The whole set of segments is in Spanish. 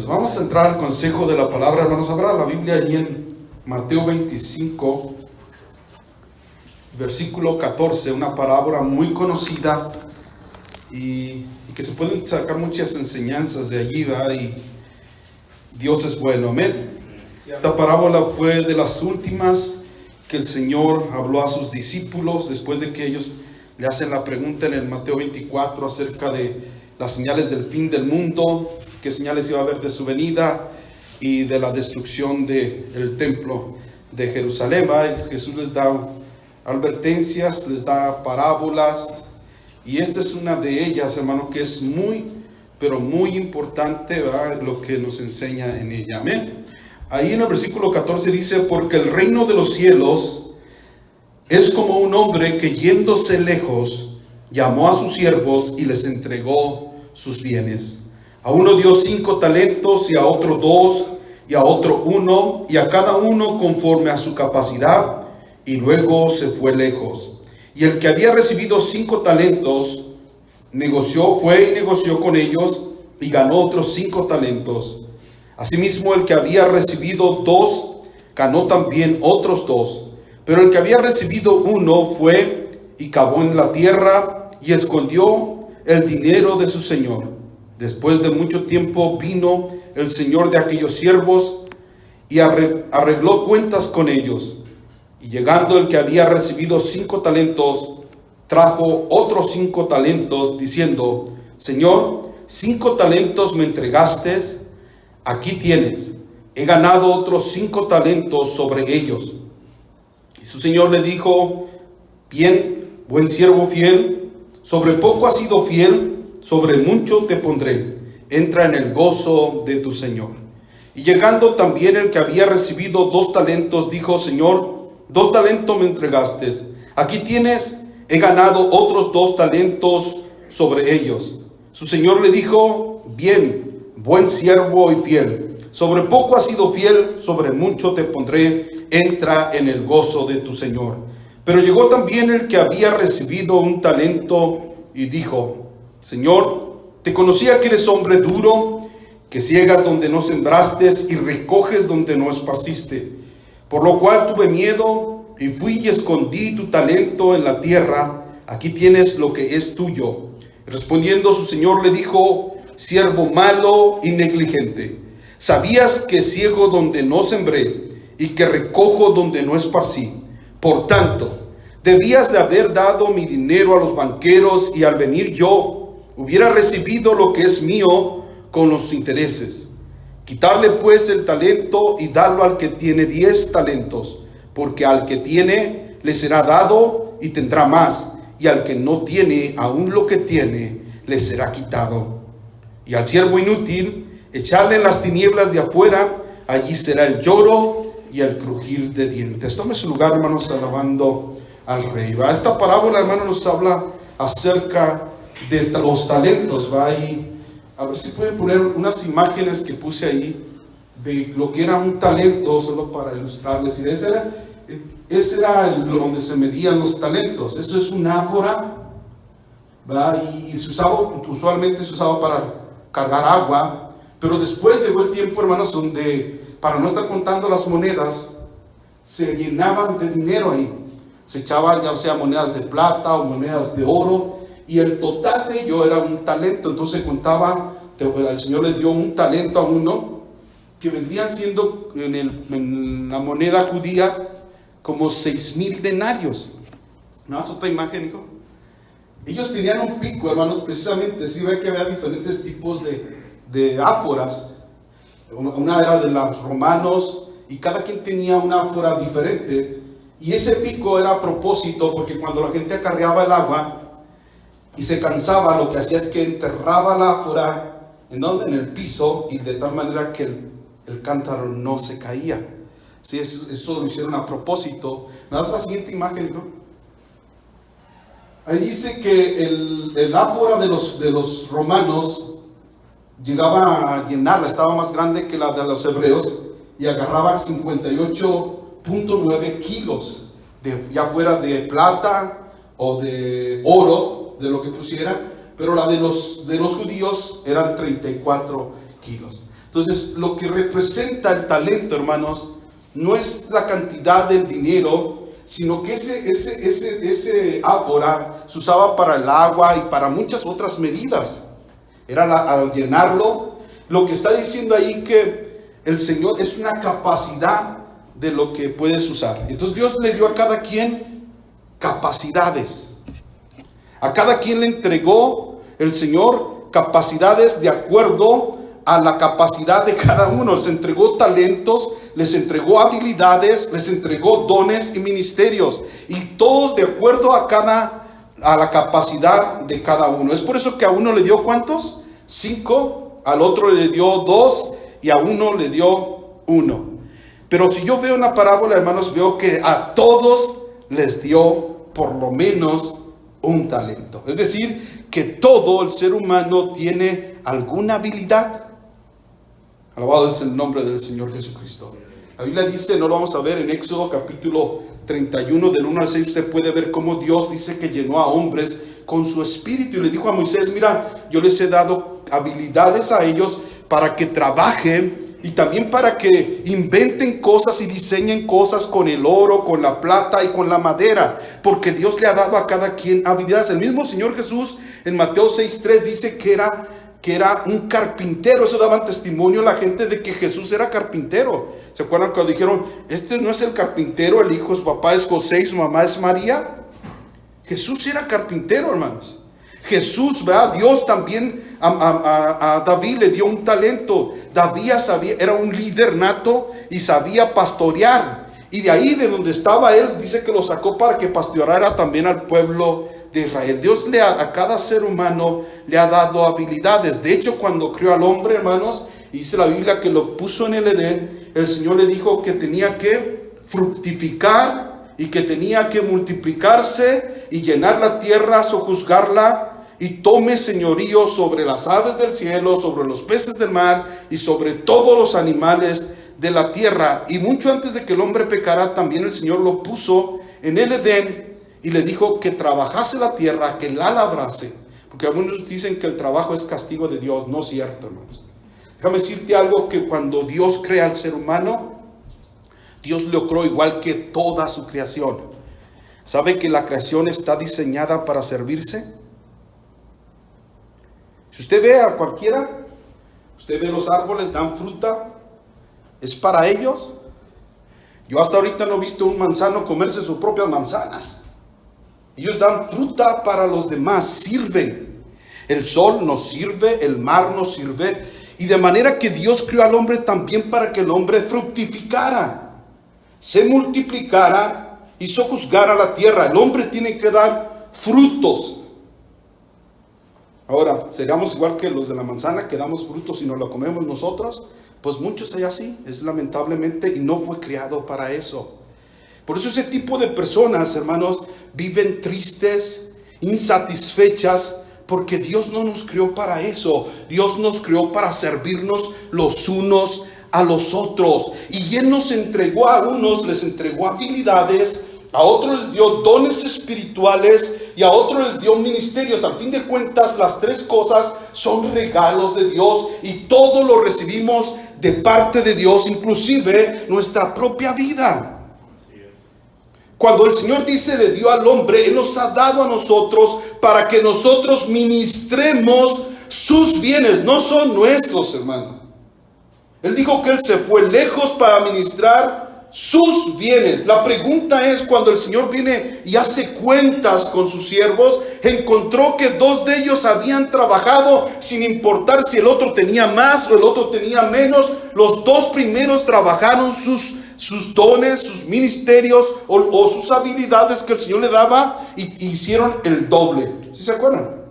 vamos a entrar al consejo de la palabra, hermanos. Abra la Biblia allí en Mateo 25, versículo 14, una parábola muy conocida y que se pueden sacar muchas enseñanzas de allí, ¿verdad? Y Dios es bueno, amén. Esta parábola fue de las últimas que el Señor habló a sus discípulos después de que ellos le hacen la pregunta en el Mateo 24 acerca de las señales del fin del mundo, qué señales iba a haber de su venida y de la destrucción del templo de Jerusalén. Jesús les da advertencias, les da parábolas, y esta es una de ellas, hermano, que es muy, pero muy importante, ¿verdad? Lo que nos enseña en ella, amén. Ahí en el versículo 14 dice: porque el reino de los cielos es como un hombre que, yéndose lejos, llamó a sus siervos y les entregó sus bienes. A uno dio 5 talentos, y a otro 2, y a otro 1, y a cada uno conforme a su capacidad, y luego se fue lejos. Y el que había recibido 5 talentos fue y negoció con ellos, y ganó otros 5 talentos. Asimismo, el que había recibido 2 ganó también otros 2. Pero el que había recibido 1 fue y cavó en la tierra y escondió el dinero de su señor. Después de mucho tiempo vino el señor de aquellos siervos y arregló cuentas con ellos. Y llegando el que había recibido 5 talentos, trajo otros 5 talentos, diciendo: Señor, 5 talentos me entregaste, aquí tienes, he ganado otros 5 talentos sobre ellos. Y su señor le dijo: bien, buen siervo fiel, sobre poco has sido fiel, sobre mucho te pondré, entra en el gozo de tu señor. Y llegando también el que había recibido 2 talentos, dijo: Señor, 2 talentos me entregaste, aquí tienes, he ganado otros 2 talentos sobre ellos. Su señor le dijo: bien, buen siervo y fiel, sobre poco has sido fiel, sobre mucho te pondré, entra en el gozo de tu señor. Pero llegó también el que había recibido 1 talento y dijo: Señor, te conocía que eres hombre duro, que ciegas donde no sembraste y recoges donde no esparciste. Por lo cual tuve miedo y fui y escondí tu talento en la tierra. Aquí tienes lo que es tuyo. Respondiendo su señor le dijo: siervo malo y negligente, sabías que ciego donde no sembré y que recojo donde no esparcí. Por tanto, debías de haber dado mi dinero a los banqueros, y al venir yo hubiera recibido lo que es mío con los intereses. Quitarle pues el talento y darlo al que tiene 10 talentos, porque al que tiene le será dado y tendrá más, y al que no tiene, aún lo que tiene le será quitado. Y al siervo inútil echarle en las tinieblas de afuera, allí será el lloro y el crujir de dientes. Tome su lugar, hermanos, alabando al Rey. ¿Va? Esta parábola, hermanos, nos habla acerca de los talentos. ¿Va? Y a ver si pueden poner unas imágenes que puse ahí de lo que era un talento, solo para ilustrarles. Y ese era donde se medían los talentos. Esto es un áfora, ¿va? Y usualmente se usaba para cargar agua. Pero después llegó el tiempo, hermanos, donde, para no estar contando las monedas, se llenaban de dinero ahí. Se echaban ya sea monedas de plata o monedas de oro, y el total de ello era un talento. Entonces contaba, el Señor le dio 1 talento a uno, que vendrían siendo en la moneda judía como 6,000 denarios. ¿No es otra imagen, hijo? Ellos tenían un pico, hermanos, precisamente. Sí ve que había diferentes tipos de áforas. Una era de los romanos, y cada quien tenía una áfora diferente. Y ese pico era a propósito, porque cuando la gente acarreaba el agua y se cansaba, lo que hacía es que enterraba la áfora en el piso, y de tal manera que el cántaro no se caía. Sí, eso lo hicieron a propósito. ¿Me das la siguiente imagen, ¿no? Ahí dice que el áfora de los romanos llegaba a llenarla, estaba más grande que la de los hebreos, y agarraba 58.9 kilos, ya fuera de plata o de oro, de lo que pusieran, pero la de los judíos eran 34 kilos. Entonces, lo que representa el talento, hermanos, no es la cantidad del dinero, sino que ese áfora se usaba para el agua y para muchas otras medidas. Era al llenarlo. Lo que está diciendo ahí que el Señor es una capacidad de lo que puedes usar. Entonces Dios le dio a cada quien capacidades. A cada quien le entregó el Señor capacidades de acuerdo a la capacidad de cada uno. Les entregó talentos, les entregó habilidades, les entregó dones y ministerios, y todos de acuerdo a la capacidad de cada uno. Es por eso que a uno le dio ¿cuántos? 5, al otro le dio 2 y a uno le dio 1. Pero si yo veo una parábola, hermanos, veo que a todos les dio por lo menos un talento. Es decir, que todo el ser humano tiene alguna habilidad. Alabado es el nombre del Señor Jesucristo. La Biblia dice, no lo vamos a ver en Éxodo capítulo 31 del 1 al 6, usted puede ver cómo Dios dice que llenó a hombres con su espíritu y le dijo a Moisés, mira, yo les he dado habilidades a ellos para que trabajen y también para que inventen cosas y diseñen cosas con el oro, con la plata y con la madera, porque Dios le ha dado a cada quien habilidades. El mismo Señor Jesús en Mateo 6:3 dice que era un carpintero. Eso daban testimonio la gente de que Jesús era carpintero. ¿Se acuerdan cuando dijeron, este no es el carpintero, el hijo, su papá es José y su mamá es María? Jesús era carpintero, hermanos. Jesús, ¿verdad? Dios también a David le dio un talento. David era un líder nato y sabía pastorear. Y de ahí, de donde estaba él, dice que lo sacó para que pastoreara también al pueblo de Israel. Dios a cada ser humano le ha dado habilidades. De hecho, cuando creó al hombre, hermanos, dice la Biblia que lo puso en el Edén, el Señor le dijo que tenía que fructificar y que tenía que multiplicarse y llenar la tierra, sojuzgarla, y tome señorío sobre las aves del cielo, sobre los peces del mar y sobre todos los animales de la tierra. Y mucho antes de que el hombre pecara, también el Señor lo puso en el Edén y le dijo que trabajase la tierra, que la labrase. Porque algunos dicen que el trabajo es castigo de Dios. No es cierto, hermanos. Déjame decirte algo, que cuando Dios crea al ser humano, Dios lo creó igual que toda su creación. ¿Sabe que la creación está diseñada para servirse? Si usted ve a cualquiera, usted ve los árboles, dan fruta, es para ellos. Yo hasta ahorita no he visto un manzano comerse sus propias manzanas. Ellos dan fruta para los demás, sirven. El sol nos sirve, el mar nos sirve. Y de manera que Dios creó al hombre también para que el hombre fructificara, se multiplicara y sojuzgara la tierra. El hombre tiene que dar frutos. Ahora, ¿seríamos igual que los de la manzana, que damos frutos y nos lo comemos nosotros? Pues muchos hay así, es lamentablemente, y no fue creado para eso. Por eso ese tipo de personas, hermanos, viven tristes, insatisfechas, porque Dios no nos creó para eso. Dios nos creó para servirnos los unos a los otros. Y Él nos entregó a unos, les entregó habilidades, a otros les dio dones espirituales y a otros les dio ministerios. Al fin de cuentas, las tres cosas son regalos de Dios y todo lo recibimos de parte de Dios, inclusive nuestra propia vida. Cuando el Señor dice le dio al hombre, Él nos ha dado a nosotros para que nosotros ministremos sus bienes. No son nuestros, hermano. Él dijo que Él se fue lejos para ministrar sus bienes. La pregunta es, cuando el Señor viene y hace cuentas con sus siervos, encontró que dos de ellos habían trabajado sin importar si el otro tenía más o el otro tenía menos. Los dos primeros trabajaron sus dones, sus ministerios o sus habilidades que el Señor le daba, y hicieron el doble. ¿Sí se acuerdan?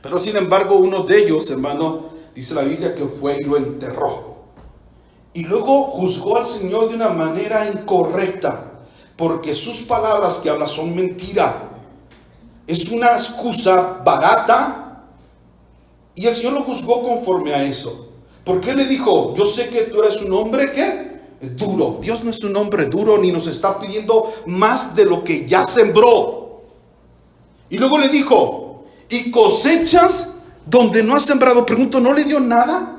Pero sin embargo, uno de ellos, hermano, dice la Biblia que fue y lo enterró. Y luego juzgó al Señor de una manera incorrecta, porque sus palabras que habla son mentira. Es una excusa barata, y el Señor lo juzgó conforme a eso. Porque Él le dijo, yo sé que tú eres un hombre, ¿qué? Duro. Dios no es un hombre duro, ni nos está pidiendo más de lo que ya sembró. Y luego le dijo, y cosechas donde no has sembrado. Pregunto, ¿no le dio nada?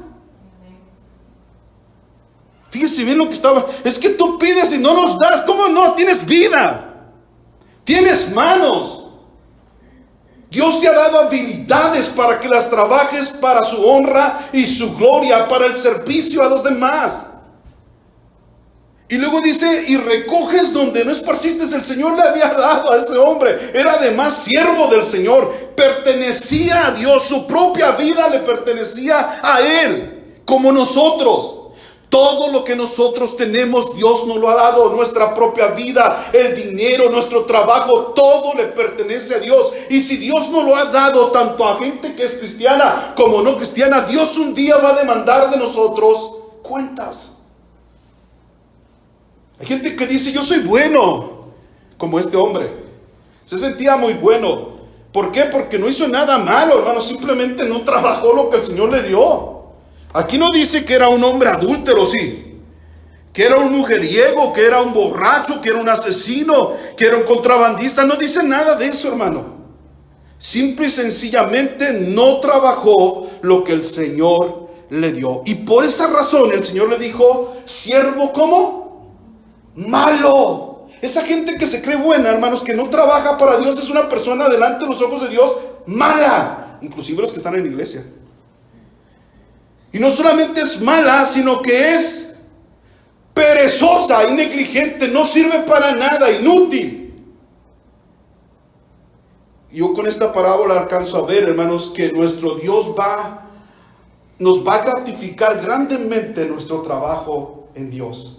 Fíjese bien lo que estaba. Es que tú pides y no nos das. ¿Cómo no? Tienes vida. Tienes manos. Dios te ha dado habilidades para que las trabajes para su honra y su gloria, para el servicio a los demás. Y luego dice, y recoges donde no esparciste. El Señor le había dado a ese hombre. Era además siervo del Señor. Pertenecía a Dios. Su propia vida le pertenecía a Él, como nosotros. Todo lo que nosotros tenemos, Dios nos lo ha dado. Nuestra propia vida, el dinero, nuestro trabajo, todo le pertenece a Dios. Y si Dios nos lo ha dado tanto a gente que es cristiana como no cristiana, Dios un día va a demandar de nosotros cuentas. Hay gente que dice, yo soy bueno, como este hombre. Se sentía muy bueno. ¿Por qué? Porque no hizo nada malo, hermano. Simplemente no trabajó lo que el Señor le dio. Aquí no dice que era un hombre adúltero, sí. Que era un mujeriego, que era un borracho, que era un asesino, que era un contrabandista. No dice nada de eso, hermano. Simple y sencillamente no trabajó lo que el Señor le dio. Y por esa razón el Señor le dijo, siervo, ¿cómo? Malo. Esa gente que se cree buena, hermanos, que no trabaja para Dios, es una persona delante de los ojos de Dios mala. Inclusive los que están en la iglesia. Y no solamente es mala, sino que es perezosa y negligente, no sirve para nada, inútil. Yo con esta parábola alcanzo a ver, hermanos, que nuestro Dios nos va a gratificar grandemente nuestro trabajo en Dios.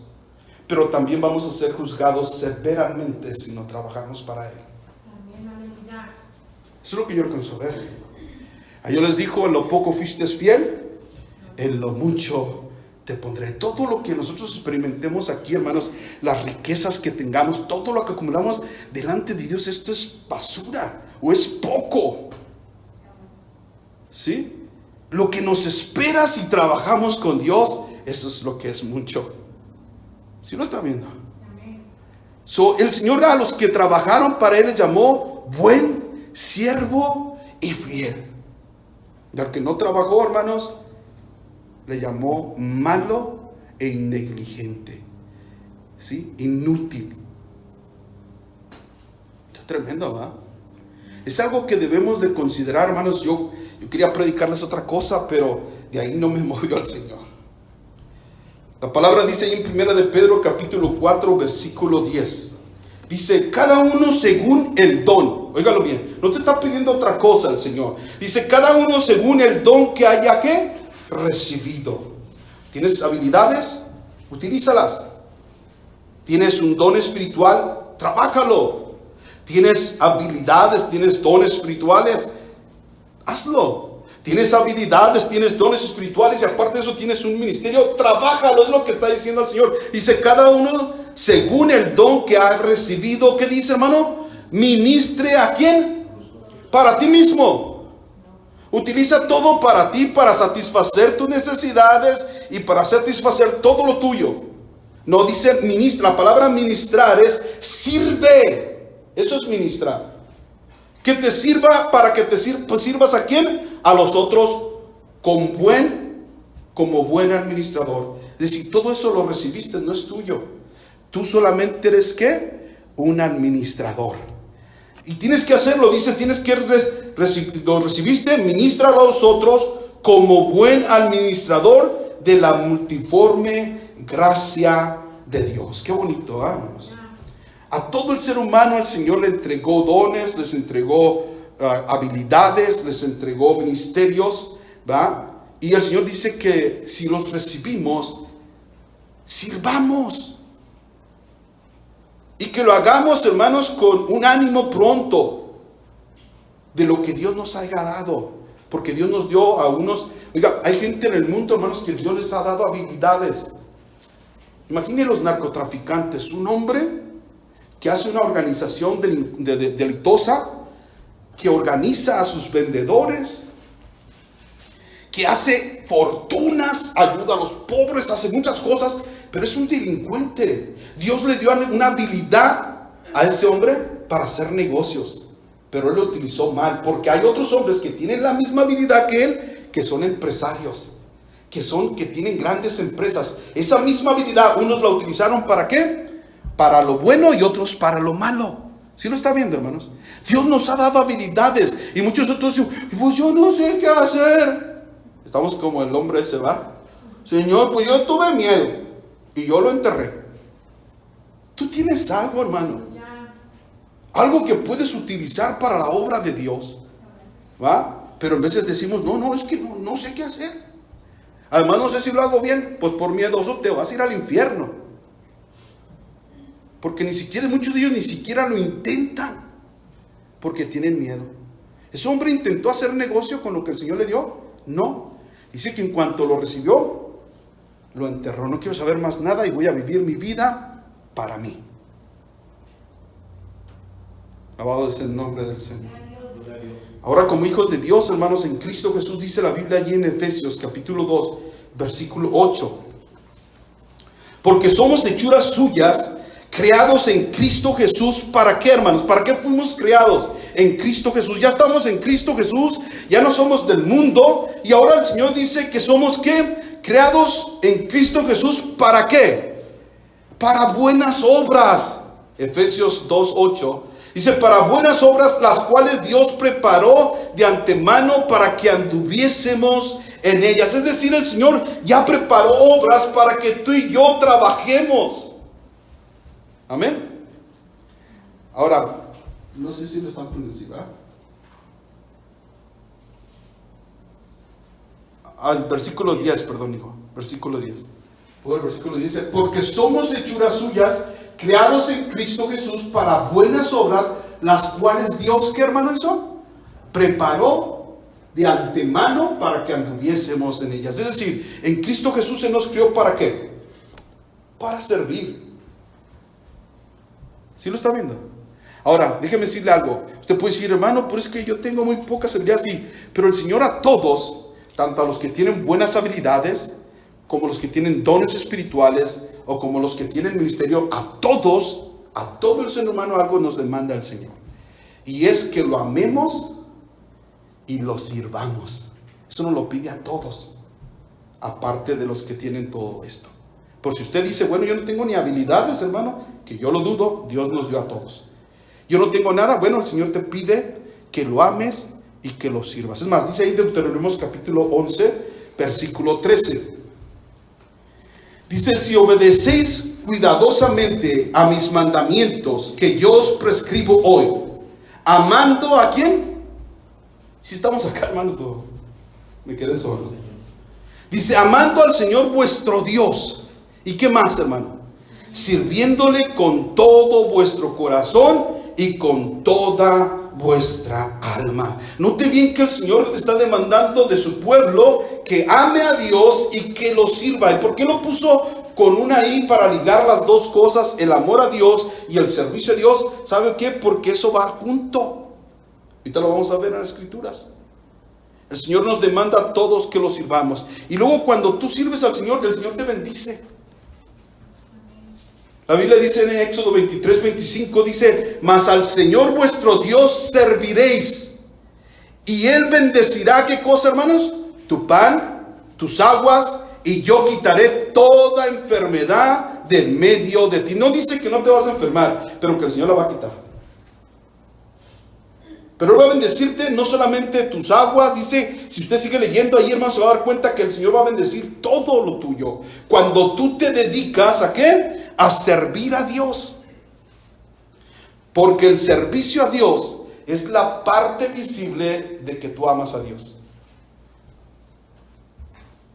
Pero también vamos a ser juzgados severamente si no trabajamos para Él. Eso es lo que yo alcanzo a ver. A ellos les dijo, en lo poco fuiste fiel, en lo mucho te pondré. Todo lo que nosotros experimentemos aquí, hermanos, las riquezas que tengamos, todo lo que acumulamos delante de Dios, esto es basura o es poco. ¿Sí? Lo que nos espera si trabajamos con Dios, eso es lo que es mucho. ¿Sí lo está viendo? El Señor a los que trabajaron para Él les llamó buen siervo y fiel. Y al que no trabajó, hermanos, le llamó malo e negligente, ¿sí? Inútil. Está tremendo, ¿verdad? Es algo que debemos de considerar, hermanos. Yo quería predicarles otra cosa, pero de ahí no me movió el Señor. La palabra dice ahí en 1 de Pedro capítulo 4 versículo 10. Dice, cada uno según el don. Óigalo bien, no te está pidiendo otra cosa el Señor. Dice, cada uno según el don que haya, ¿qué? Recibido. ¿Tienes habilidades? Utilízalas. ¿Tienes un don espiritual? Trabájalo. ¿Tienes habilidades? ¿Tienes dones espirituales? Hazlo. ¿Tienes habilidades? ¿Tienes dones espirituales? Y aparte de eso tienes un ministerio. Trabájalo, es lo que está diciendo el Señor. Dice, cada uno según el don que ha recibido. ¿Qué dice, hermano? Ministre ¿a quién? Para ti mismo. Utiliza todo para ti, para satisfacer tus necesidades y para satisfacer todo lo tuyo. No dice ministra, la palabra ministrar es sirve. Eso es ministrar. Que te sirva para que te sirvas ¿a quién? A los otros como buen administrador. Es decir, todo eso lo recibiste, no es tuyo. Tú solamente eres ¿qué? Un administrador. Y tienes que hacerlo, dice, tienes que lo recibiste, ministra a los otros como buen administrador de la multiforme gracia de Dios. Qué bonito, hermanos. A todo el ser humano el Señor le entregó dones, les entregó habilidades, les entregó ministerios, ¿va? Y el Señor dice que si los recibimos, sirvamos. Y que lo hagamos, hermanos, con un ánimo pronto de lo que Dios nos haya dado. Porque Dios nos dio a unos... Oiga, hay gente en el mundo, hermanos, que Dios les ha dado habilidades. Imagine los narcotraficantes. Un hombre que hace una organización delictosa, que organiza a sus vendedores, que hace fortunas, ayuda a los pobres, hace muchas cosas, pero es un delincuente. Dios le dio una habilidad a ese hombre para hacer negocios, pero él lo utilizó mal, porque hay otros hombres que tienen la misma habilidad que él, que son empresarios, que tienen grandes empresas. Esa misma habilidad, unos la utilizaron ¿para qué? Para lo bueno y otros para lo malo. ¿Sí lo está viendo, hermanos? Dios nos ha dado habilidades y muchos otros dicen, pues yo no sé qué hacer. Estamos como el hombre ese, ¿va? Señor, pues yo tuve miedo y yo lo enterré. Tú tienes algo, hermano, algo que puedes utilizar para la obra de Dios, ¿va? Pero en veces decimos, no, es que no sé qué hacer. Además no sé si lo hago bien. Pues por miedoso te vas a ir al infierno. Porque muchos de ellos ni siquiera lo intentan, porque tienen miedo. ¿Ese hombre intentó hacer negocio con lo que el Señor le dio? No. Dice que en cuanto lo recibió, lo enterró. No quiero saber más nada y voy a vivir mi vida para mí. Alabado es el nombre del Señor. Ahora, como hijos de Dios, hermanos, en Cristo Jesús, dice la Biblia allí en Efesios capítulo 2, versículo 8. Porque somos hechuras suyas, creados en Cristo Jesús. ¿Para qué, hermanos? ¿Para qué fuimos creados en Cristo Jesús? Ya estamos en Cristo Jesús, ya no somos del mundo. Y ahora el Señor dice que somos ¿qué? Creados en Cristo Jesús. ¿Para qué? Para buenas obras. Efesios 2:8 dice, para buenas obras, las cuales Dios preparó de antemano para que anduviésemos en ellas. Es decir, el Señor ya preparó obras para que tú y yo trabajemos. Amén. Ahora, no sé si lo están pronunciando, ¿verdad? El versículo 10, perdón, hijo. Versículo 10. El versículo 10 dice, porque somos hechuras suyas, creados en Cristo Jesús para buenas obras, las cuales Dios, ¿qué, hermano, hizo? Preparó de antemano para que anduviésemos en ellas. Es decir, en Cristo Jesús se nos creó ¿para qué? Para servir. ¿Sí lo está viendo? Ahora, déjeme decirle algo. Usted puede decir, hermano, pero es que yo tengo muy pocas habilidades. Sí, pero el Señor a todos, tanto a los que tienen buenas habilidades, como los que tienen dones espirituales, o como los que tienen ministerio, a todo el ser humano algo nos demanda el Señor. Y es que lo amemos y lo sirvamos. Eso nos lo pide a todos, aparte de los que tienen todo esto. Por si usted dice, bueno, yo no tengo ni habilidades, hermano, que yo lo dudo, Dios nos dio a todos. Yo no tengo nada, bueno, el Señor te pide que lo ames y que lo sirvas. Es más, dice ahí Deuteronomio capítulo 11, versículo 13. Dice, si obedecéis cuidadosamente a mis mandamientos que yo os prescribo hoy, amando ¿a quién? Si estamos acá, hermanos, me quedé solo. Dice, amando al Señor vuestro Dios. ¿Y qué más, hermano? Sirviéndole con todo vuestro corazón y con toda vuestra alma. Note bien que el Señor está demandando de su pueblo que ame a Dios y que lo sirva. ¿Y por qué lo puso con una I para ligar las dos cosas? El amor a Dios y el servicio a Dios. ¿Sabe qué? Porque eso va junto. Ahorita lo vamos a ver en las Escrituras. El Señor nos demanda a todos que lo sirvamos. Y luego cuando tú sirves al Señor, el Señor te bendice. La Biblia dice en Éxodo 23:25, dice, mas al Señor vuestro Dios serviréis, y Él bendecirá, ¿qué cosa, hermanos? Tu pan, tus aguas, y yo quitaré toda enfermedad del medio de ti. No dice que no te vas a enfermar, pero que el Señor la va a quitar. Pero Él va a bendecirte no solamente tus aguas, dice, si usted sigue leyendo ahí, hermano, se va a dar cuenta que el Señor va a bendecir todo lo tuyo. Cuando tú te dedicas ¿a qué? A servir a Dios. Porque el servicio a Dios es la parte visible de que tú amas a Dios.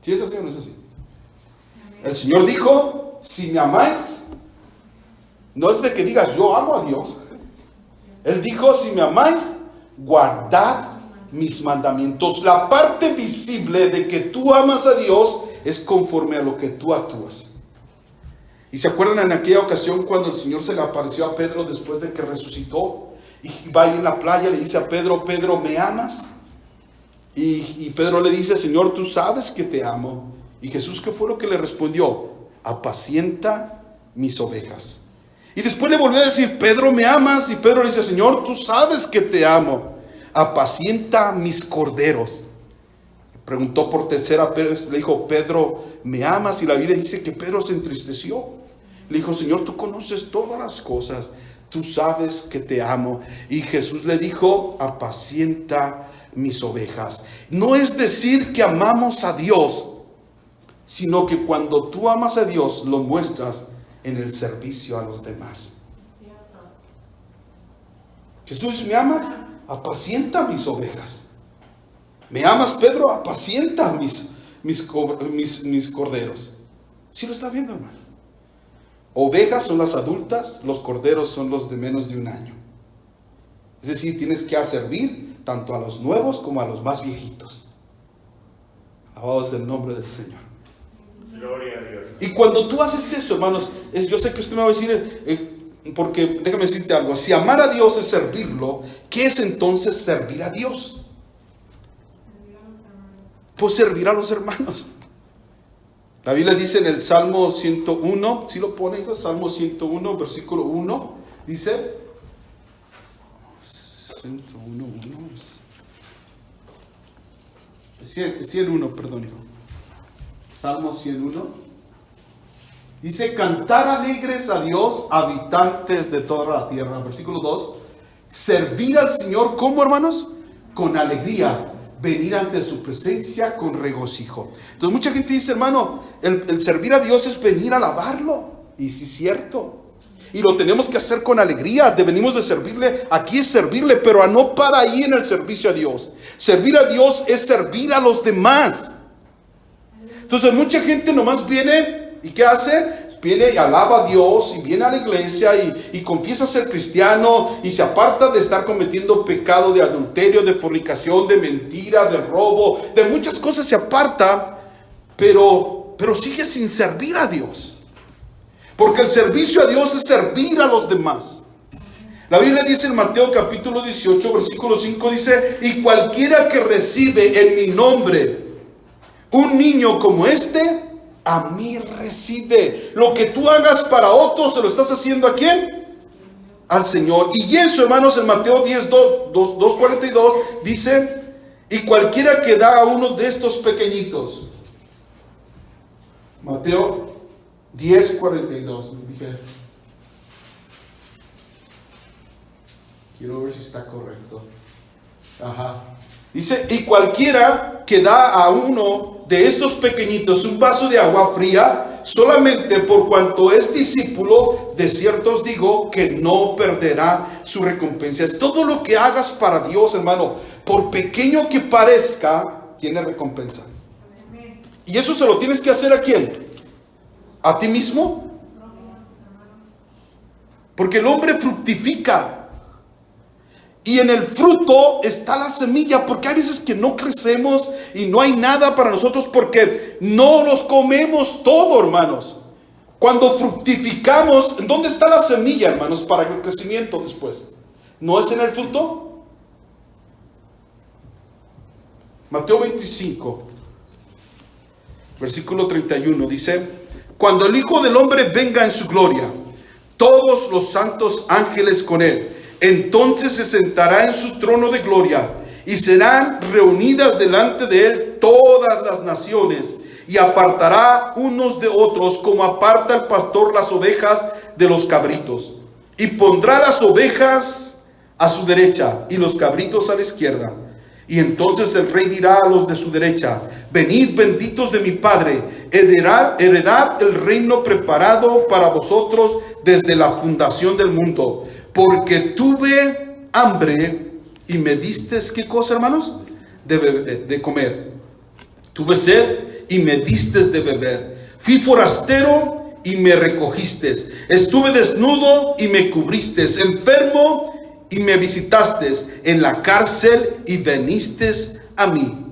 ¿Sí es así o no es así? El Señor dijo, si me amáis, no es de que digas yo amo a Dios. Él dijo, si me amáis, guardad mis mandamientos. La parte visible de que tú amas a Dios es conforme a lo que tú actúas. Y se acuerdan en aquella ocasión cuando el Señor se le apareció a Pedro después de que resucitó, y va ahí en la playa, le dice a Pedro, Pedro, ¿me amas? Y Pedro le dice, Señor, tú sabes que te amo. Y Jesús, ¿qué fue lo que le respondió? Apacienta mis ovejas. Y después le volvió a decir, Pedro, ¿me amas? Y Pedro le dice, Señor, tú sabes que te amo. Apacienta mis corderos. Preguntó por tercera vez, le dijo, Pedro, ¿me amas? Y la Biblia dice que Pedro se entristeció. Le dijo, Señor, tú conoces todas las cosas, tú sabes que te amo. Y Jesús le dijo, apacienta mis ovejas. No es decir que amamos a Dios, sino que cuando tú amas a Dios, lo muestras en el servicio a los demás. Jesús, ¿me amas? Apacienta mis ovejas. ¿Me amas, Pedro? Apacienta mis corderos. ¿Sí lo está viendo, hermano? Ovejas son las adultas, los corderos son los de menos de un año. Es decir, tienes que servir tanto a los nuevos como a los más viejitos. Alabados el nombre del Señor. Gloria a Dios. Y cuando tú haces eso, hermanos, yo sé que usted me va a decir, porque déjame decirte algo, si amar a Dios es servirlo, ¿qué es entonces servir a Dios? Pues servir a los hermanos. La Biblia dice en el Salmo 101, ¿sí lo pone, hijo? Salmo 101, versículo 1, dice, 101, 101, perdón, hijo. Salmo 101. Dice, cantar alegres a Dios, habitantes de toda la tierra. Versículo 2. Servir al Señor, ¿cómo, hermanos? Con alegría. Venir ante su presencia con regocijo. Entonces mucha gente dice, hermano, el servir a Dios es venir a alabarlo. Y sí es cierto. Y lo tenemos que hacer con alegría. Venimos de servirle. Aquí es servirle, pero no para ahí en el servicio a Dios. Servir a Dios es servir a los demás. Entonces mucha gente nomás viene y ¿qué hace? Viene y alaba a Dios y viene a la iglesia y confiesa ser cristiano y se aparta de estar cometiendo pecado de adulterio, de fornicación, de mentira, de robo, de muchas cosas se aparta, pero sigue sin servir a Dios. Porque el servicio a Dios es servir a los demás. La Biblia dice en Mateo capítulo 18, versículo 5, dice, y cualquiera que recibe en mi nombre un niño como este, a mí recibe. Lo que tú hagas para otros, ¿te lo estás haciendo a quién? Al Señor. Y eso, hermanos, en Mateo 2:42 dice, y cualquiera que da a uno de estos pequeñitos. Mateo 10:42. Dije, quiero ver si está correcto. Ajá. Dice, y cualquiera que da a uno de estos pequeñitos un vaso de agua fría, solamente por cuanto es discípulo, de cierto os digo que no perderá su recompensa. Es todo lo que hagas para Dios, hermano, por pequeño que parezca, tiene recompensa. Y eso se lo tienes que hacer ¿a quién? ¿A ti mismo? Porque el hombre fructifica. Y en el fruto está la semilla, porque hay veces que no crecemos y no hay nada para nosotros porque no los comemos todo, hermanos. Cuando fructificamos, ¿dónde está la semilla, hermanos, para el crecimiento después? ¿No es en el fruto? Mateo 25, versículo 31 dice, cuando el Hijo del Hombre venga en su gloria, todos los santos ángeles con él, entonces se sentará en su trono de gloria y serán reunidas delante de él todas las naciones y apartará unos de otros como aparta el pastor las ovejas de los cabritos y pondrá las ovejas a su derecha y los cabritos a la izquierda. Y entonces el rey dirá a los de su derecha, venid benditos de mi Padre, heredad el reino preparado para vosotros desde la fundación del mundo. Porque tuve hambre y me diste, ¿qué cosa, hermanos? De comer. Tuve sed y me diste de beber. Fui forastero y me recogiste. Estuve desnudo y me cubriste. Enfermo y me visitaste. En la cárcel y viniste a mí.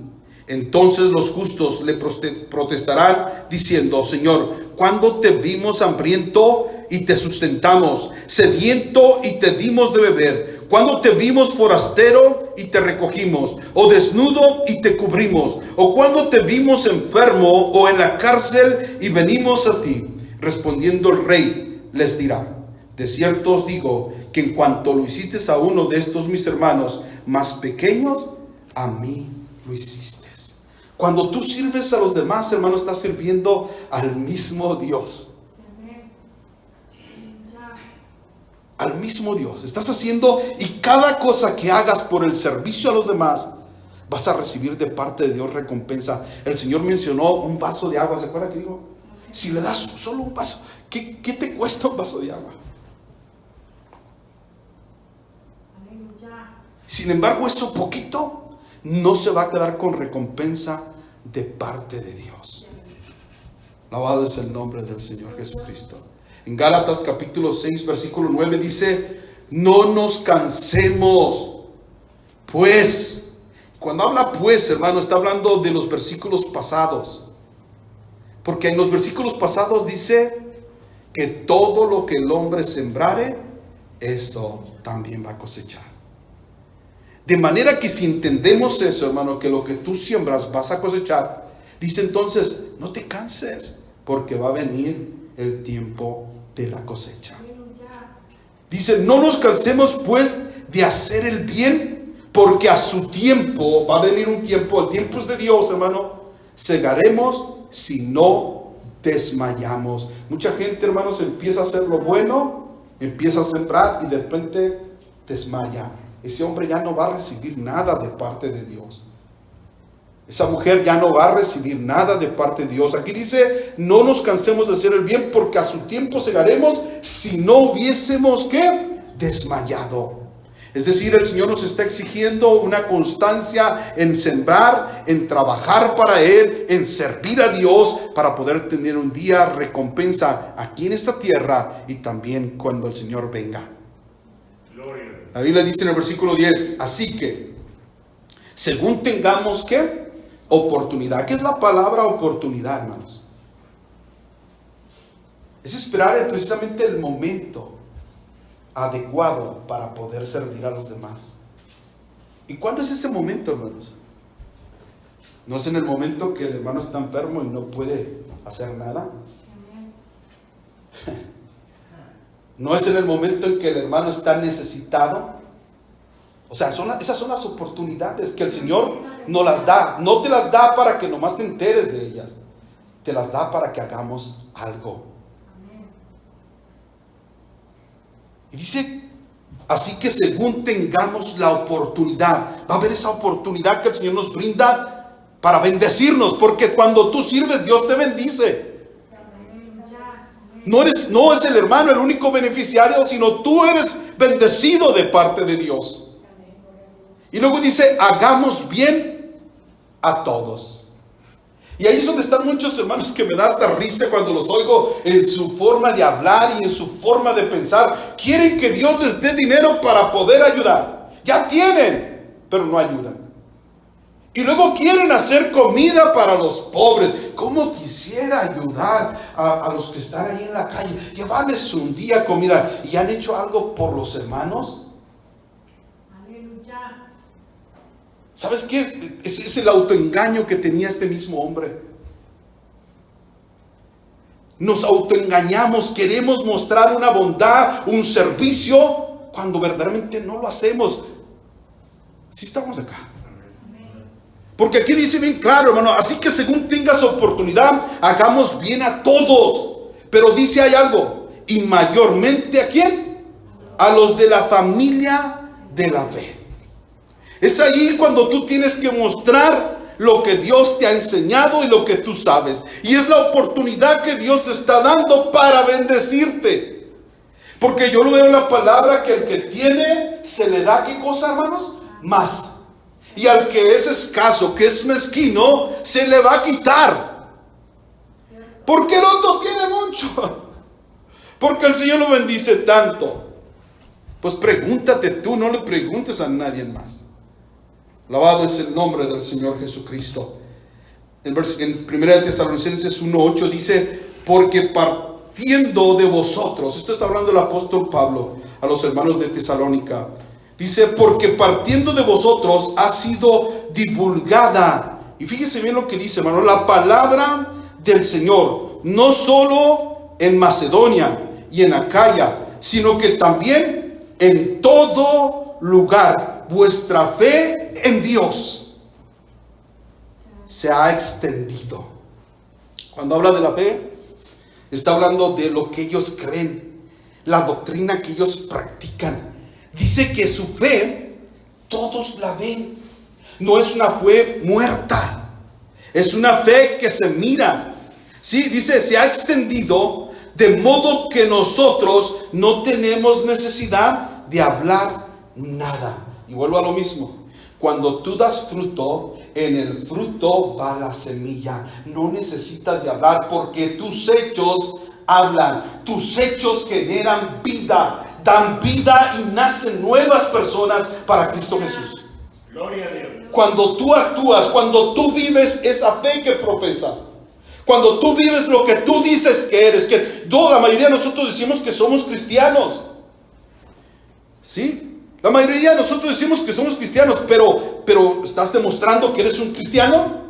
Entonces los justos le protestarán diciendo, Señor, ¿cuándo te vimos hambriento y te sustentamos, sediento y te dimos de beber? ¿Cuándo te vimos forastero y te recogimos, o desnudo y te cubrimos? ¿O cuándo te vimos enfermo o en la cárcel y venimos a ti? Respondiendo el rey les dirá, de cierto os digo que en cuanto lo hiciste a uno de estos mis hermanos más pequeños, a mí lo hiciste. Cuando tú sirves a los demás, hermano, estás sirviendo al mismo Dios. Al mismo Dios. Estás haciendo, y cada cosa que hagas por el servicio a los demás, vas a recibir de parte de Dios recompensa. El Señor mencionó un vaso de agua. ¿Se acuerda que dijo? Si le das solo un vaso, ¿qué te cuesta un vaso de agua? Sin embargo, eso poquito no se va a quedar con recompensa de parte de Dios. Alabado es el nombre del Señor Jesucristo. En Gálatas capítulo 6 versículo 9 dice: no nos cansemos, pues. Cuando habla pues, hermano, está hablando de los versículos pasados. Porque en los versículos pasados dice que todo lo que el hombre sembrare, eso también va a cosechar. De manera que si entendemos eso, hermano, que lo que tú siembras vas a cosechar, dice entonces, no te canses, porque va a venir el tiempo de la cosecha. Dice, no nos cansemos pues de hacer el bien, porque a su tiempo, va a venir un tiempo, el tiempo es de Dios, hermano, segaremos si no desmayamos. Mucha gente, hermanos, empieza a hacer lo bueno, empieza a sembrar y de repente desmaya. Ese hombre ya no va a recibir nada de parte de Dios. Esa mujer ya no va a recibir nada de parte de Dios. Aquí dice, no nos cansemos de hacer el bien, porque a su tiempo segaremos si no hubiésemos, ¿qué? Desmayado. Es decir, el Señor nos está exigiendo una constancia en sembrar, en trabajar para Él, en servir a Dios, para poder tener un día recompensa aquí en esta tierra y también cuando el Señor venga. La Biblia dice en el versículo 10, así que, según tengamos, ¿qué? Oportunidad. ¿Qué es la palabra oportunidad, hermanos? Es esperar precisamente el momento adecuado para poder servir a los demás. ¿Y cuándo es ese momento, hermanos? No es en el momento que el hermano está enfermo y no puede hacer nada. No es en el momento en que el hermano está necesitado. O sea, esas son las oportunidades que el Señor nos las da. No te las da para que nomás te enteres de ellas. Te las da para que hagamos algo. Y dice, así que según tengamos la oportunidad, va a haber esa oportunidad que el Señor nos brinda para bendecirnos. Porque cuando tú sirves, Dios te bendice. No es el hermano el único beneficiario, sino tú eres bendecido de parte de Dios. Y luego dice, hagamos bien a todos. Y ahí es donde están muchos hermanos que me da hasta risa cuando los oigo en su forma de hablar y en su forma de pensar. Quieren que Dios les dé dinero para poder ayudar. Ya tienen, pero no ayudan. Y luego quieren hacer comida para los pobres. ¿Cómo quisiera ayudar a los que están ahí en la calle? Llevarles un día comida. ¿Y han hecho algo por los hermanos? Aleluya. ¿Sabes qué? Es el autoengaño que tenía este mismo hombre. Nos autoengañamos, queremos mostrar una bondad, un servicio, cuando verdaderamente no lo hacemos. Sí estamos acá. Porque aquí dice bien claro, hermano, así que según tengas oportunidad, hagamos bien a todos. Pero dice hay algo, y mayormente ¿a quién? A los de la familia de la fe. Es ahí cuando tú tienes que mostrar lo que Dios te ha enseñado y lo que tú sabes. Y es la oportunidad que Dios te está dando para bendecirte. Porque yo lo veo en la palabra que el que tiene, se le da ¿qué cosa, hermanos? Más. Y al que es escaso, que es mezquino, se le va a quitar. Porque el otro tiene mucho. Porque el Señor lo bendice tanto. Pues pregúntate tú, no le preguntes a nadie más. Alabado es el nombre del Señor Jesucristo. En 1 Tesalonicenses 1:8 dice, porque partiendo de vosotros, esto está hablando el apóstol Pablo a los hermanos de Tesalónica. Dice, porque partiendo de vosotros ha sido divulgada. Y fíjese bien lo que dice, hermano, la palabra del Señor, no solo en Macedonia y en Acaya, sino que también en todo lugar, vuestra fe en Dios. se ha extendido. Cuando habla de la fe, está hablando de lo que ellos creen, la doctrina que ellos practican. Dice que su fe, todos la ven. No es una fe muerta, es una fe que se mira. Sí, dice, se ha extendido de modo que nosotros no tenemos necesidad de hablar nada. Y vuelvo a lo mismo. Cuando tú das fruto, en el fruto va la semilla. No necesitas de hablar porque tus hechos hablan. Tus hechos generan vida, dan vida y nacen nuevas personas para Cristo Jesús. Gloria a Dios. Cuando tú actúas, cuando tú vives esa fe que profesas, cuando tú vives lo que tú dices que eres, que toda la mayoría de nosotros decimos que somos cristianos. ¿Sí? La mayoría de nosotros decimos que somos cristianos, pero ¿estás demostrando que eres un cristiano?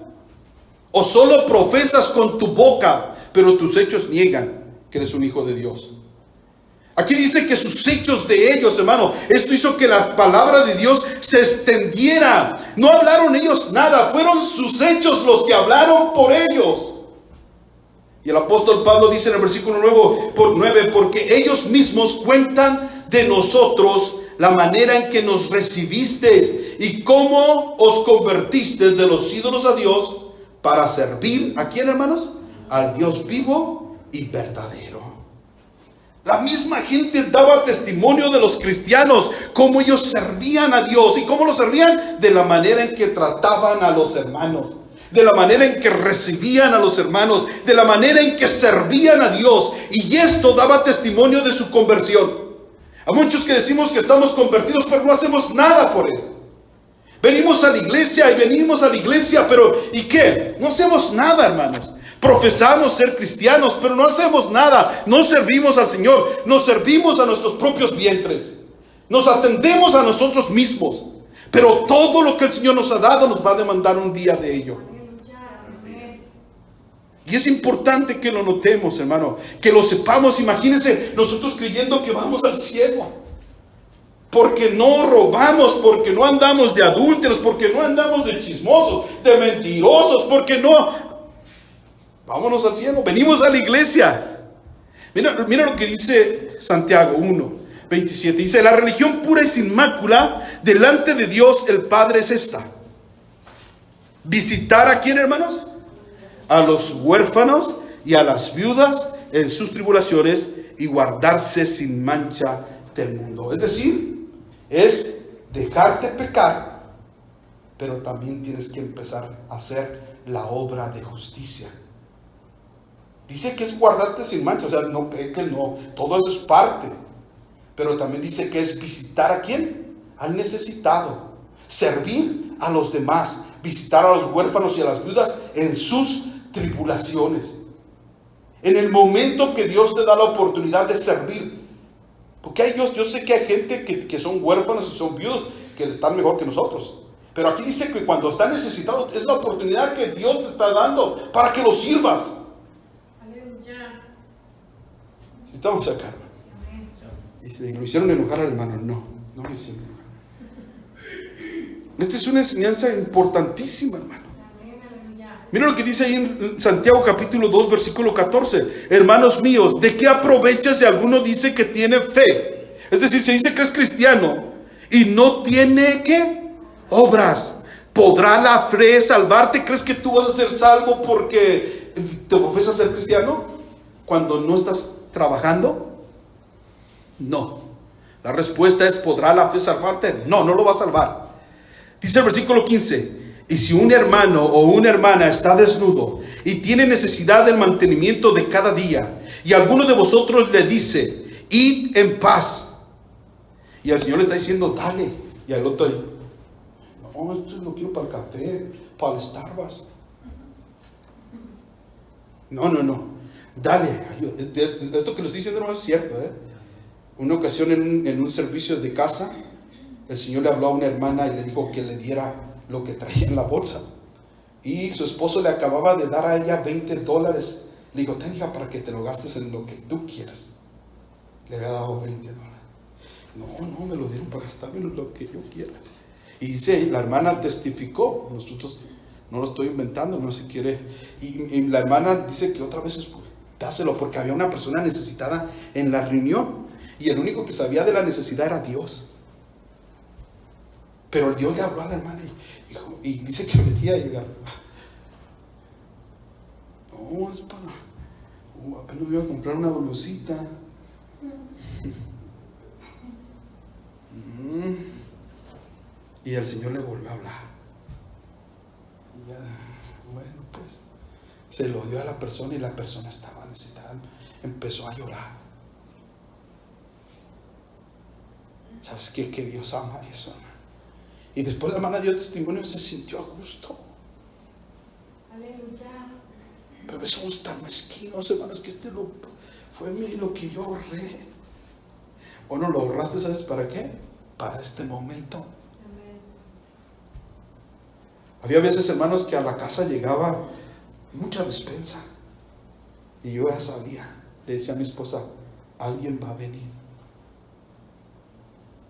¿O solo profesas con tu boca, pero tus hechos niegan que eres un hijo de Dios? Aquí dice que sus hechos de ellos, hermano, esto hizo que la palabra de Dios se extendiera. No hablaron ellos nada, fueron sus hechos los que hablaron por ellos. Y el apóstol Pablo dice en el versículo 9, porque ellos mismos cuentan de nosotros la manera en que nos recibisteis y cómo os convertisteis de los ídolos a Dios para servir, ¿a quién, hermanos? Al Dios vivo y verdadero. La misma gente daba testimonio de los cristianos, cómo ellos servían a Dios. ¿Y cómo lo servían? De la manera en que trataban a los hermanos, de la manera en que recibían a los hermanos, de la manera en que servían a Dios. Y esto daba testimonio de su conversión. A muchos que decimos que estamos convertidos, pero no hacemos nada por él. Venimos a la iglesia y venimos a la iglesia, pero ¿y qué? No hacemos nada, hermanos. Profesamos ser cristianos, pero no hacemos nada. No servimos al Señor, nos servimos a nuestros propios vientres. Nos atendemos a nosotros mismos. Pero todo lo que el Señor nos ha dado nos va a demandar un día de ello. Y es importante que lo notemos, hermano, que lo sepamos. Imagínense nosotros creyendo que vamos al cielo, porque no robamos, porque no andamos de adúlteros, porque no andamos de chismosos, de mentirosos, porque no. Vámonos al cielo, venimos a la iglesia. Mira lo que dice Santiago 1:27. Dice, la religión pura y sin mácula delante de Dios el Padre es esta: visitar a quién, hermanos, a los huérfanos y a las viudas en sus tribulaciones y guardarse sin mancha del mundo. Es decir, es dejarte pecar, pero también tienes que empezar a hacer la obra de justicia. Dice que es guardarte sin mancha, o sea, no peques, no, todo eso es parte. Pero también dice que es visitar a quién, al necesitado, servir a los demás, visitar a los huérfanos y a las viudas en sus tribulaciones. En el momento que Dios te da la oportunidad de servir, porque yo sé que hay gente que son huérfanos y son viudos que están mejor que nosotros, pero aquí dice que cuando están necesitados es la oportunidad que Dios te está dando para que los sirvas. Aleluya. Si estamos acá, y lo hicieron enojar al hermano. No me hicieron enojar. Esta es una enseñanza importantísima, hermano. Mira lo que dice ahí en Santiago capítulo 2 versículo 14. Hermanos míos, ¿de qué aprovecha si alguno dice que tiene fe? Es decir, se dice que es cristiano y no tiene ¿qué? Obras. ¿Podrá la fe salvarte? ¿Crees que tú vas a ser salvo porque te profesas ser cristiano cuando no estás trabajando? No. La respuesta es, ¿podrá la fe salvarte? No lo va a salvar. Dice el versículo 15. Y si un hermano o una hermana está desnudo y tiene necesidad del mantenimiento de cada día, y alguno de vosotros le dice, id en paz, y el Señor le está diciendo, dale, y al otro, no, esto lo quiero para el café, para el Starbucks. No, dale. Esto que le estoy diciendo no es cierto. Una ocasión en un servicio de casa, el Señor le habló a una hermana y le dijo que le diera lo que traía en la bolsa, y su esposo le acababa de dar a ella $20. Le dijo, ten, hija, para que te lo gastes en lo que tú quieras. Le había dado $20. No, me lo dieron para gastarme en lo que yo quiera. Y dice, la hermana testificó, nosotros No lo estoy inventando, no se quiere. Y la hermana dice que otra vez dáselo, porque había una persona necesitada en la reunión. Y el único que sabía de la necesidad era Dios. Pero Dios le habló a la hermana y dice que metía y llega. No, es para. Apenas me iba a comprar una blusita. Y el Señor le volvió a hablar. Y ya, bueno, pues se lo dio a la persona y la persona estaba necesitada. Empezó a llorar. ¿Sabes qué? Que Dios ama eso, hermano. Y después la hermana dio testimonio y se sintió a gusto. Aleluya. Pero somos tan mezquinos, hermanos, que fue lo que yo ahorré. ¿O no lo ahorraste? ¿Sabes para qué? Para este momento. Amén. Había veces, hermanos, que a la casa llegaba mucha despensa. Y yo ya sabía. Le decía a mi esposa, alguien va a venir.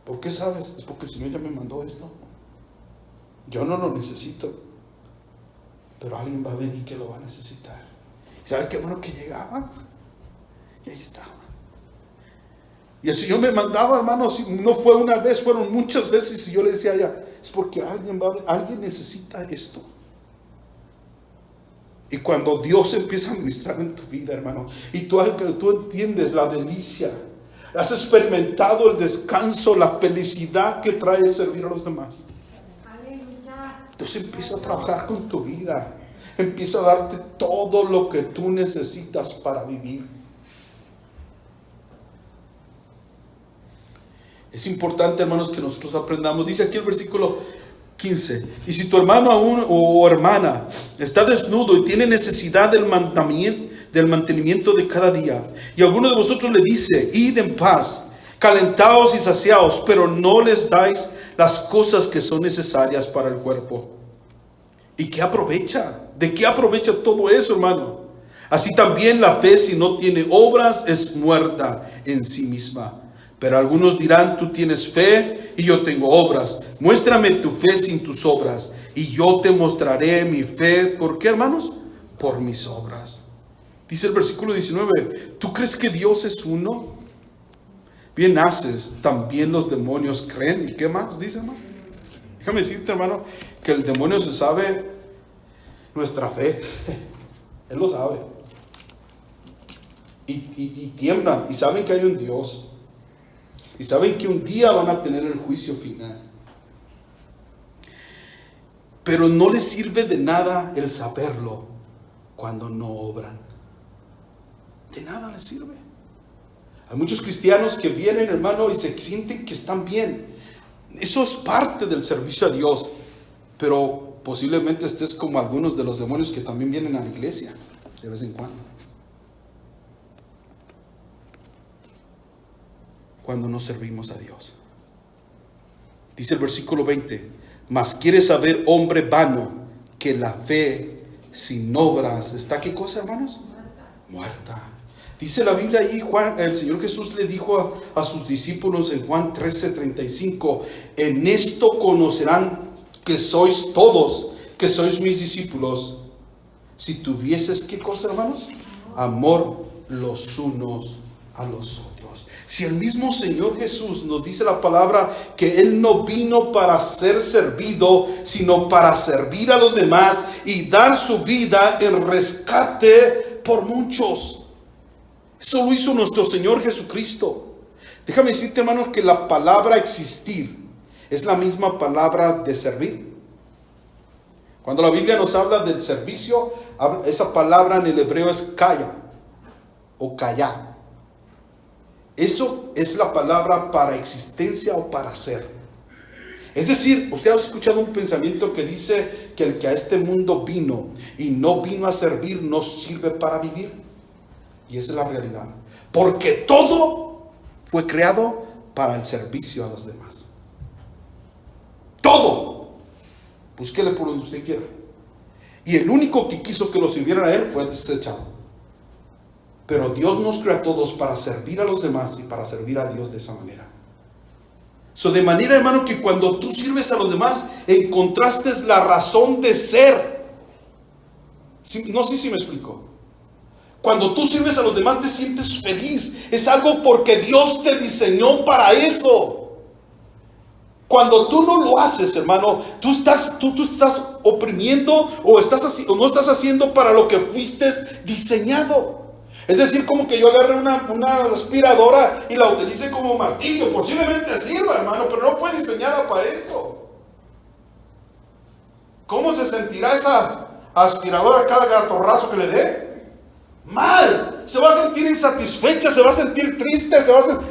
¿Por qué sabes? Es porque el Señor ya me mandó esto. Yo no lo necesito, pero alguien va a venir que lo va a necesitar. ¿Sabe qué, hermano? Que llegaba y ahí estaba. Y el Señor me mandaba, hermanos, no fue una vez, fueron muchas veces, y yo le decía a ella, es porque alguien necesita esto. Y cuando Dios empieza a ministrar en tu vida, hermano, y tú entiendes la delicia, has experimentado el descanso, la felicidad que trae el servir a los demás. Dios empieza a trabajar con tu vida, empieza a darte todo lo que tú necesitas para vivir. Es importante, hermanos, que nosotros aprendamos. Dice aquí el versículo 15: y si tu hermano o hermana está desnudo y tiene necesidad del mantenimiento de cada día, y alguno de vosotros le dice, id en paz, calentaos y saciaos, pero no les dais las cosas que son necesarias para el cuerpo. ¿Y qué aprovecha? ¿De qué aprovecha todo eso, hermano? Así también la fe, si no tiene obras, es muerta en sí misma. Pero algunos dirán, tú tienes fe y yo tengo obras. Muéstrame tu fe sin tus obras y yo te mostraré mi fe. ¿Por qué, hermanos? Por mis obras. Dice el versículo 19, ¿tú crees que Dios es uno? Bien haces, también los demonios creen. ¿Y qué más dice, hermano? Déjame decirte, hermano, que el demonio se sabe nuestra fe. Él lo sabe. Y tiemblan y saben que hay un Dios. Y saben que un día van a tener el juicio final. Pero no les sirve de nada el saberlo cuando no obran. De nada les sirve. Hay muchos cristianos que vienen, hermano, y se sienten que están bien. Eso es parte del servicio a Dios. Pero posiblemente estés como algunos de los demonios que también vienen a la iglesia de vez en cuando no servimos a Dios. Dice el versículo 20, mas quiere saber, hombre vano, que la fe sin obras está, ¿qué cosa, hermanos? Muerta. Dice la Biblia ahí, el Señor Jesús le dijo a sus discípulos en Juan 13:35, en esto conocerán que sois todos, que sois mis discípulos, si tuvieses, ¿qué cosa, hermanos? Amor los unos a los otros. Si el mismo Señor Jesús nos dice la palabra que Él no vino para ser servido, sino para servir a los demás y dar su vida en rescate por muchos. Eso lo hizo nuestro Señor Jesucristo. Déjame decirte, hermano, que la palabra existir es la misma palabra de servir. Cuando la Biblia nos habla del servicio, esa palabra en el hebreo es kaya o kaya. Eso es la palabra para existencia o para ser. Es decir, usted ha escuchado un pensamiento que dice que el que a este mundo vino y no vino a servir no sirve para vivir. Y esa es la realidad. Porque todo fue creado para el servicio a los demás. Todo. Búsquele por donde usted quiera. Y el único que quiso que lo sirvieran a Él fue desechado. Pero Dios nos creó a todos para servir a los demás y para servir a Dios de esa manera. De manera, hermano, que cuando tú sirves a los demás, encontraste la razón de ser No sé si me explico. Cuando tú sirves a los demás te sientes feliz. Es algo porque Dios te diseñó para eso. Cuando tú no lo haces, hermano, tú estás oprimiendo o no estás haciendo para lo que fuiste diseñado. Es decir, como que yo agarre una aspiradora y la utilice como martillo. Posiblemente sirva, hermano, pero no fue diseñada para eso. ¿Cómo se sentirá esa aspiradora cada gatorrazo que le dé? Mal. Se va a sentir insatisfecha, se va a sentir triste,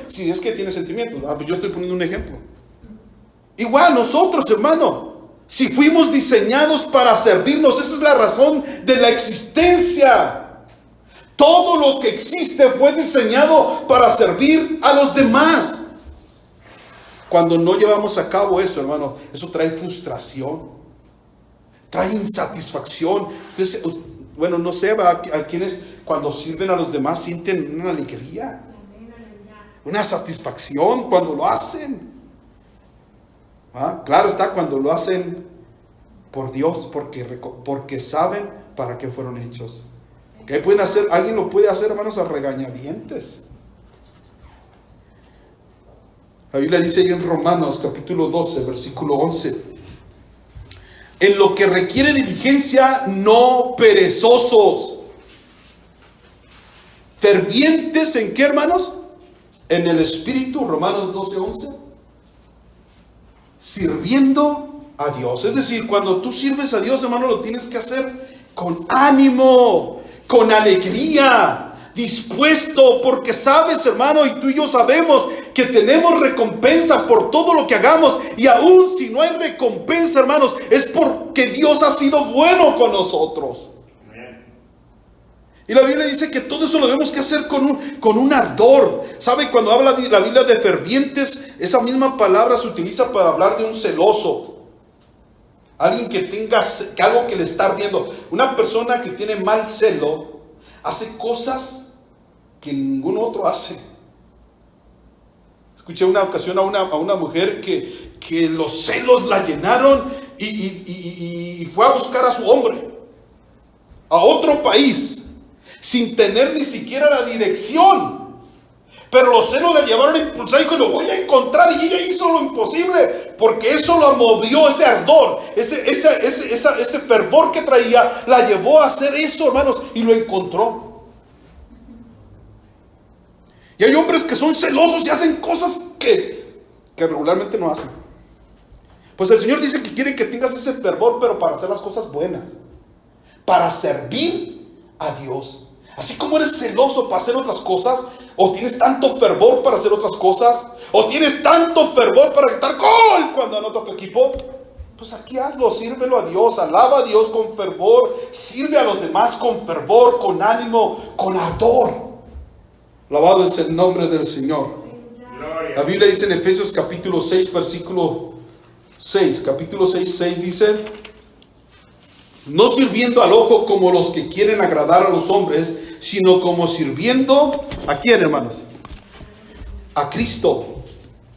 si es que tiene sentimientos. Pues yo estoy poniendo un ejemplo. Igual nosotros, hermano, si fuimos diseñados para servirnos, esa es la razón de la existencia. Todo lo que existe fue diseñado para servir a los demás. Cuando no llevamos a cabo eso, hermano, eso trae frustración, trae insatisfacción. Bueno, no sé, a quienes cuando sirven a los demás sienten una alegría, una satisfacción cuando lo hacen. Claro está, cuando lo hacen por Dios, porque saben para qué fueron hechos. ¿Qué pueden hacer? Alguien lo puede hacer, hermanos, a regañadientes. La Biblia dice ahí en Romanos capítulo 12, versículo 11: en lo que requiere diligencia, no perezosos, fervientes, ¿en qué, hermanos? En el Espíritu, Romanos 12, 11. Sirviendo a Dios. Es decir, cuando tú sirves a Dios, hermano, lo tienes que hacer con ánimo, con alegría, dispuesto, porque sabes, hermano, y tú y yo sabemos que tenemos recompensa por todo lo que hagamos, y aún si no hay recompensa, hermanos, es porque Dios ha sido bueno con nosotros. Y la Biblia dice que todo eso lo debemos que hacer con un ardor. ¿Sabe? Cuando habla la Biblia de fervientes, esa misma palabra se utiliza para hablar de un celoso. Alguien que tenga algo que le está ardiendo. Una persona que tiene mal celo hace cosas que ningún otro hace. Escuché una ocasión a una mujer que los celos la llenaron y fue a buscar a su hombre a otro país, sin tener ni siquiera la dirección. Pero los celos la llevaron a impulsar y dijo: lo voy a encontrar. Y ella hizo lo imposible, porque eso lo movió, ese ardor, ese fervor que traía, la llevó a hacer eso, hermanos, y lo encontró. Y hay hombres que son celosos y hacen cosas que regularmente no hacen. Pues el Señor dice que quiere que tengas ese fervor, pero para hacer las cosas buenas, para servir a Dios. Así como eres celoso para hacer otras cosas, o tienes tanto fervor para hacer otras cosas, o tienes tanto fervor para gritar gol cuando anota tu equipo, pues aquí hazlo, sírvelo a Dios, alaba a Dios con fervor, sirve a los demás con fervor, con ánimo, con ardor. Alabado es el nombre del Señor. La Biblia dice en Efesios capítulo 6, versículo 6, capítulo 6 dice: no sirviendo al ojo como los que quieren agradar a los hombres, sino como sirviendo, ¿a quién, hermanos? A Cristo,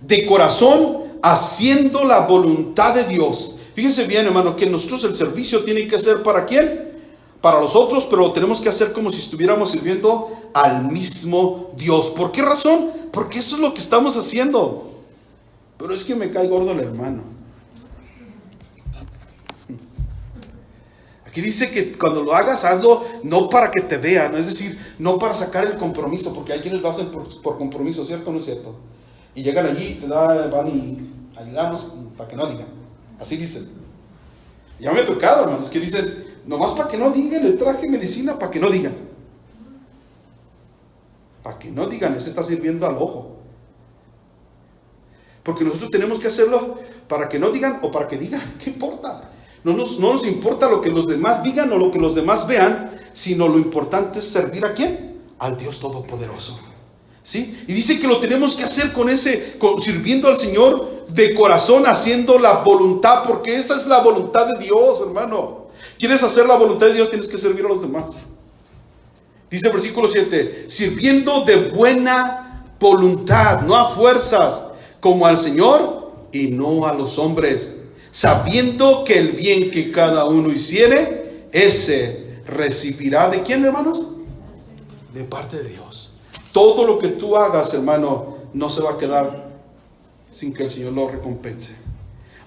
de corazón, haciendo la voluntad de Dios. Fíjense bien, hermano, que nosotros el servicio tiene que ser ¿para quién? Para los otros, pero lo tenemos que hacer como si estuviéramos sirviendo al mismo Dios. ¿Por qué razón? Porque eso es lo que estamos haciendo. Pero es que me cae gordo el hermano. Aquí dice que cuando lo hagas, hazlo no para que te vean, es decir, no para sacar el compromiso, porque hay quienes lo hacen por compromiso, ¿cierto o no es cierto? Y llegan allí, van y ayudamos para que no digan. Así dicen. Ya me ha tocado, hermanos, que dicen, nomás para que no digan, le traje medicina para que no digan. Para que no digan, ese está sirviendo al ojo. Porque nosotros tenemos que hacerlo para que no digan o para que digan, ¿qué importa? No nos importa lo que los demás digan o lo que los demás vean, sino lo importante es servir ¿a quién? Al Dios Todopoderoso. ¿Sí? Y dice que lo tenemos que hacer sirviendo al Señor de corazón, haciendo la voluntad, porque esa es la voluntad de Dios, hermano. ¿Quieres hacer la voluntad de Dios? Tienes que servir a los demás. Dice el versículo 7, sirviendo de buena voluntad, no a fuerzas, como al Señor y no a los hombres, sabiendo que el bien que cada uno hiciere, ese recibirá ¿de quién, hermanos? De parte de Dios. Todo lo que tú hagas, hermano, no se va a quedar sin que el Señor lo recompense.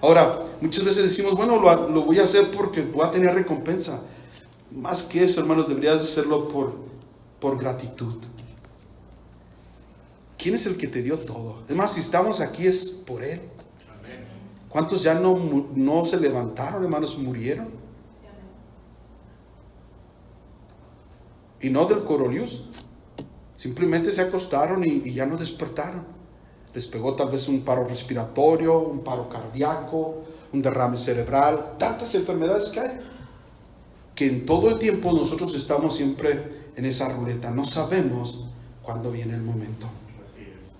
Ahora, muchas veces decimos, bueno, lo voy a hacer porque voy a tener recompensa. Más que eso, hermanos, deberías hacerlo por gratitud. ¿Quién es el que te dio todo? Es más, si estamos aquí es por Él. ¿Cuántos ya no se levantaron, hermanos, murieron? Y no del coronavirus. Simplemente se acostaron y ya no despertaron. Les pegó tal vez un paro respiratorio, un paro cardíaco, un derrame cerebral, tantas enfermedades que hay. Que en todo el tiempo nosotros estamos siempre en esa ruleta. No sabemos cuándo viene el momento. Así es.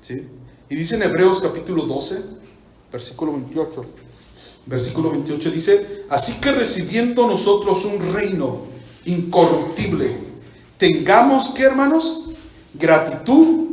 ¿Sí? Y dice en Hebreos capítulo 12, versículo 28. Versículo 28 dice: así que recibiendo nosotros un reino incorruptible, tengamos que, hermanos, gratitud,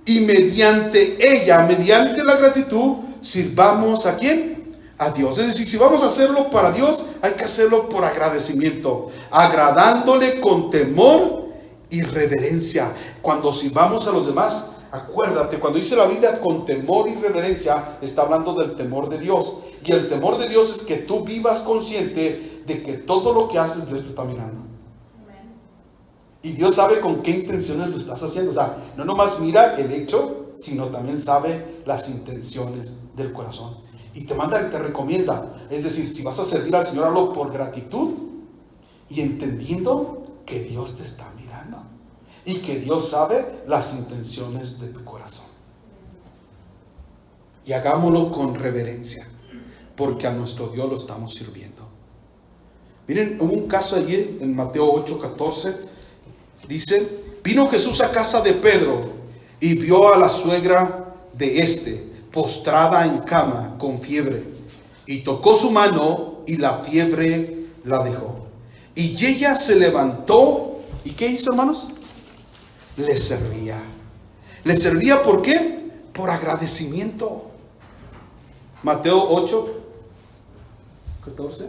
y mediante ella, mediante la gratitud, sirvamos ¿a quién? A Dios. Es decir, si vamos a hacerlo para Dios, hay que hacerlo por agradecimiento, agradándole con temor y reverencia. Cuando sirvamos a los demás, acuérdate, cuando dice la Biblia con temor y reverencia, está hablando del temor de Dios. Y el temor de Dios es que tú vivas consciente de que todo lo que haces, Dios te está mirando. Y Dios sabe con qué intenciones lo estás haciendo. O sea, no nomás mira el hecho, sino también sabe las intenciones del corazón. Y te manda y te recomienda. Es decir, si vas a servir al Señor, hazlo por gratitud y entendiendo que Dios te está mirando. Y que Dios sabe las intenciones de tu corazón. Y hagámoslo con reverencia, porque a nuestro Dios lo estamos sirviendo. Miren, hubo un caso allí en Mateo 8:14. Dice: vino Jesús a casa de Pedro y vio a la suegra de este postrada en cama con fiebre, y tocó su mano y la fiebre la dejó. Y ella se levantó, ¿y qué hizo, hermanos? Le servía. ¿Le servía por qué? Por agradecimiento. Mateo 8:14,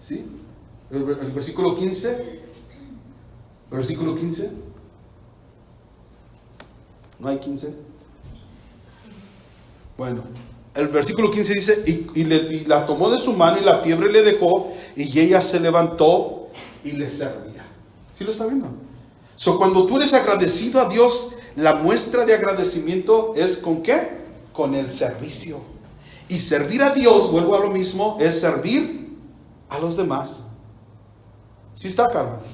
¿sí? El versículo 15. Versículo 15. ¿No hay 15? Bueno, el versículo 15 dice: y la tomó de su mano y la fiebre le dejó, y ella se levantó y le servía. ¿Sí lo está viendo? Cuando tú eres agradecido a Dios, la muestra de agradecimiento es ¿con qué? Con el servicio. Y servir a Dios, vuelvo a lo mismo, es servir a los demás. ¿Sí está, Carmen?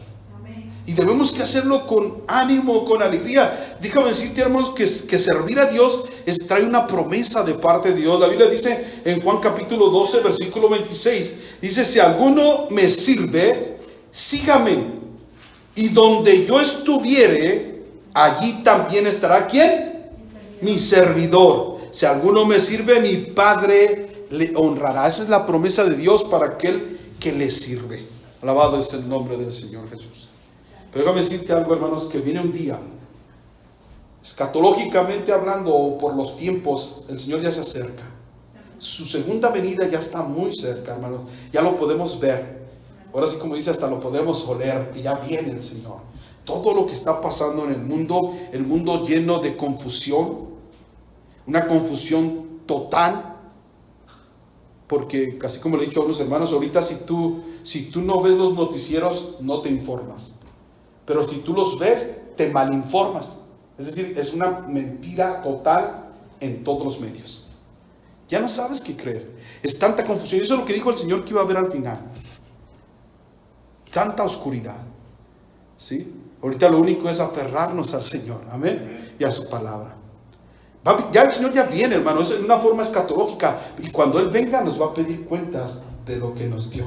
Y debemos que hacerlo con ánimo, con alegría. Déjame decirte, hermanos, que servir a Dios trae una promesa de parte de Dios. La Biblia dice en Juan capítulo 12, versículo 26, dice: si alguno me sirve, sígame. Y donde yo estuviere, allí también estará ¿quién? Mi servidor. Si alguno me sirve, mi Padre le honrará. Esa es la promesa de Dios para aquel que le sirve. Alabado es el nombre del Señor Jesús. Pero déjame decirte algo, hermanos, que viene un día, escatológicamente hablando, o por los tiempos, el Señor ya se acerca. Su segunda venida ya está muy cerca, hermanos. Ya lo podemos ver. Ahora sí, como dice, hasta lo podemos oler, que ya viene el Señor. Todo lo que está pasando en el mundo lleno de confusión, una confusión total. Porque, así como le he dicho a unos hermanos, ahorita si tú no ves los noticieros, no te informas. Pero si tú los ves, te malinformas. Es decir, es una mentira total en todos los medios. Ya no sabes qué creer. Es tanta confusión. Eso es lo que dijo el Señor que iba a haber al final. Tanta oscuridad. ¿Sí? Ahorita lo único es aferrarnos al Señor. Amén. Y a su palabra. Ya el Señor ya viene, hermano. Es una forma escatológica. Y cuando Él venga, nos va a pedir cuentas de lo que nos dio.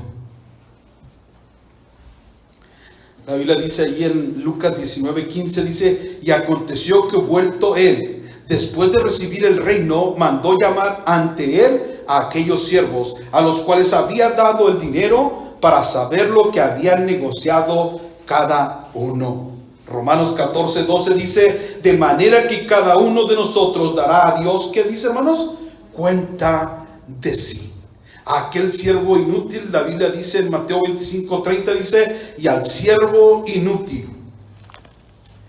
La Biblia dice ahí en Lucas 19:15, dice: y aconteció que vuelto él, después de recibir el reino, mandó llamar ante él a aquellos siervos, a los cuales había dado el dinero, para saber lo que habían negociado cada uno. Romanos 14:12 dice: de manera que cada uno de nosotros dará a Dios, ¿qué dice, hermanos? Cuenta de sí. Aquel siervo inútil, la Biblia dice en Mateo 25:30, dice, y al siervo inútil,